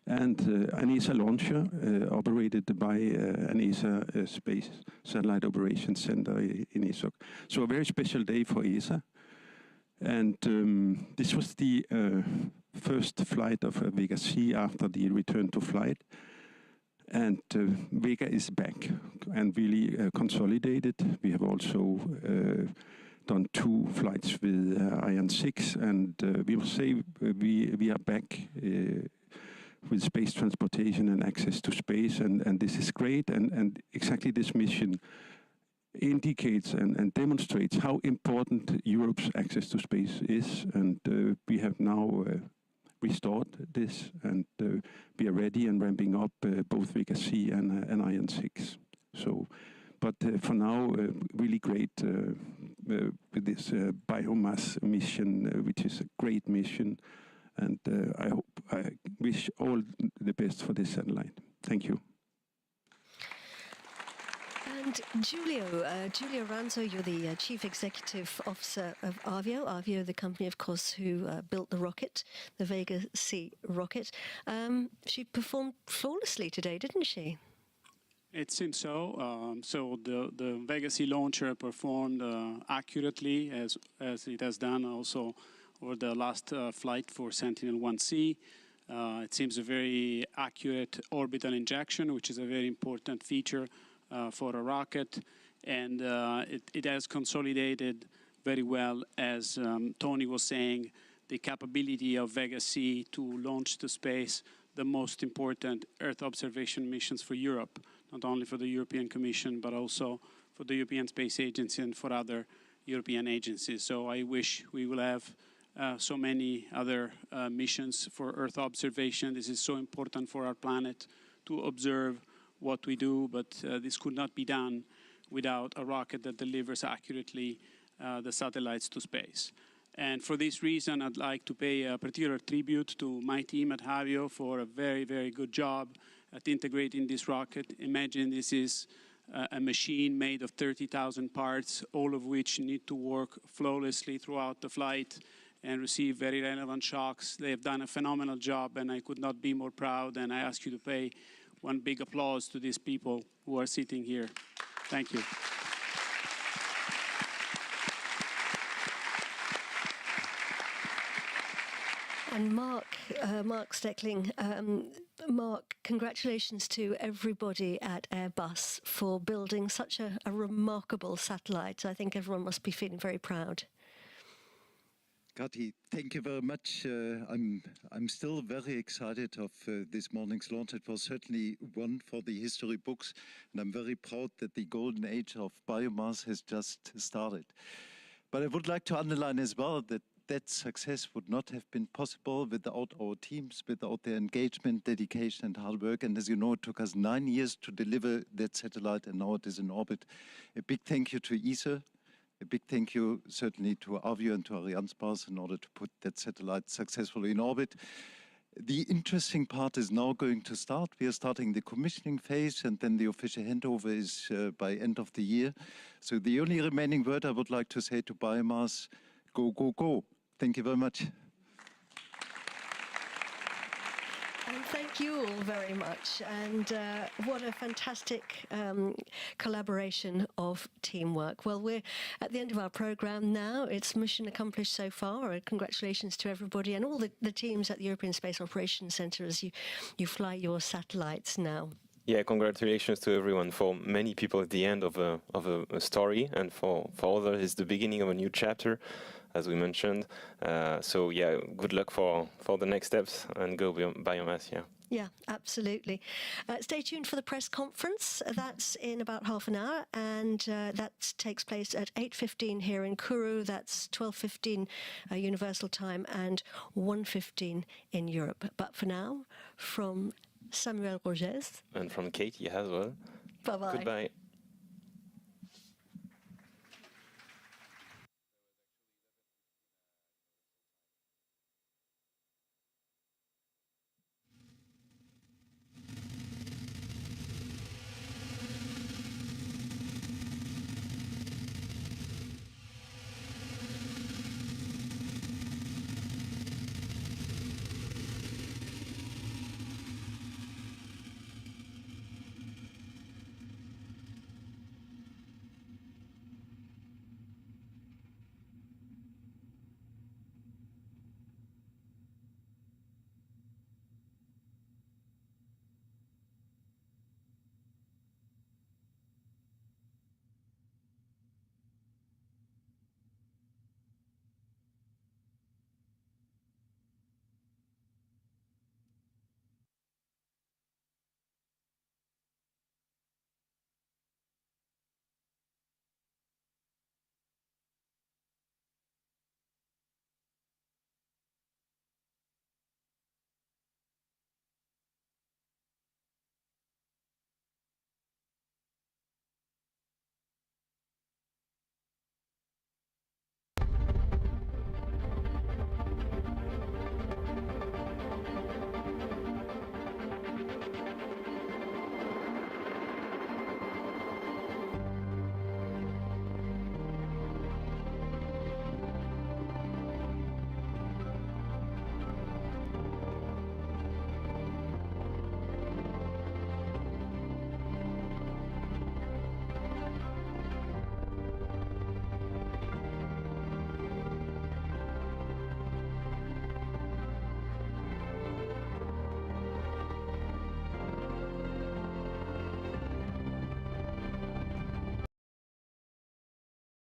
and an ESA launcher operated by an ESA Space Satellite Operations Center in ESOC. So a very special day for ESA. And this was the first flight of Vega-C after the return to flight. And Vega is back and really consolidated. We have also done 2 flights with Ariane 6, and we will say we are back with space transportation and access to space, and this is great, and exactly this mission indicates and demonstrates how important Europe's access to space is, and we have now restored this, and we are ready and ramping up both Vega-C and Ariane 6. So, but for now, really great with this biomass mission, which is a great mission, and I wish all the best for this satellite. Thank you. And Giulio Ranzo, you're the Chief Executive Officer of Avio. Avio, the company, of course, who built the rocket, the Vega-C rocket. She performed flawlessly today, didn't she? It seems so. So the Vega-C launcher performed accurately, as it has done also over the last flight for Sentinel-1C. It seems a very accurate orbital injection, which is a very important feature for a rocket, and it has consolidated very well, as Tony was saying, the capability of Vega-C to launch to space the most important Earth observation missions for Europe, not only for the European Commission, but also for the European Space Agency and for other European agencies. So I wish we will have so many other missions for Earth observation. This is so important for our planet to observe what we do, but this could not be done without a rocket that delivers accurately the satellites to space. And for this reason, I'd like to pay a particular tribute to my team at Avio for a very, very good job at integrating this rocket. Imagine this is a machine made of 30,000 parts, all of which need to work flawlessly throughout the flight and receive very relevant shocks. They have done a phenomenal job, and I could not be more proud, and I ask you to pay one big applause to these people who are sitting here. Thank you. And Mark Steckling, Mark, congratulations to everybody at Airbus for building such a remarkable satellite. I think everyone must be feeling very proud. Kati, thank you very much. I'm still very excited of this morning's launch. It was certainly one for the history books, and I'm very proud that the golden age of biomass has just started. But I would like to underline as well that that success would not have been possible without our teams, without their engagement, dedication, and hard work. And as you know, it took us 9 years to deliver that satellite, and now it is in orbit. A big thank you to ESA. A big thank you certainly to Avio and to Arianespace in order to put that satellite successfully in orbit. The interesting part is now going to start. We are starting the commissioning phase, and then the official handover is by end of the year. So the only remaining word I would like to say to biomass, go, go, go. Thank you very much. And thank you all very much. And what a fantastic collaboration of teamwork. Well, we're at the end of our program now. It's mission accomplished so far. Congratulations to everybody and all the teams at the European Space Operations Centre as you fly your satellites now. Yeah, congratulations to everyone. For many people, at the end of a story, and for others, it's the beginning of a new chapter, as we mentioned. So yeah, good luck for the next steps, and go biomass. Yeah. Yeah, absolutely. Stay tuned for the press conference. That's in about half an hour, and that takes place at 8:15 here in Kourou. That's 12:15 Universal Time and 1:15 in Europe. But for now, from Samuel Rogers. And from Katie as well. Bye-bye. Goodbye.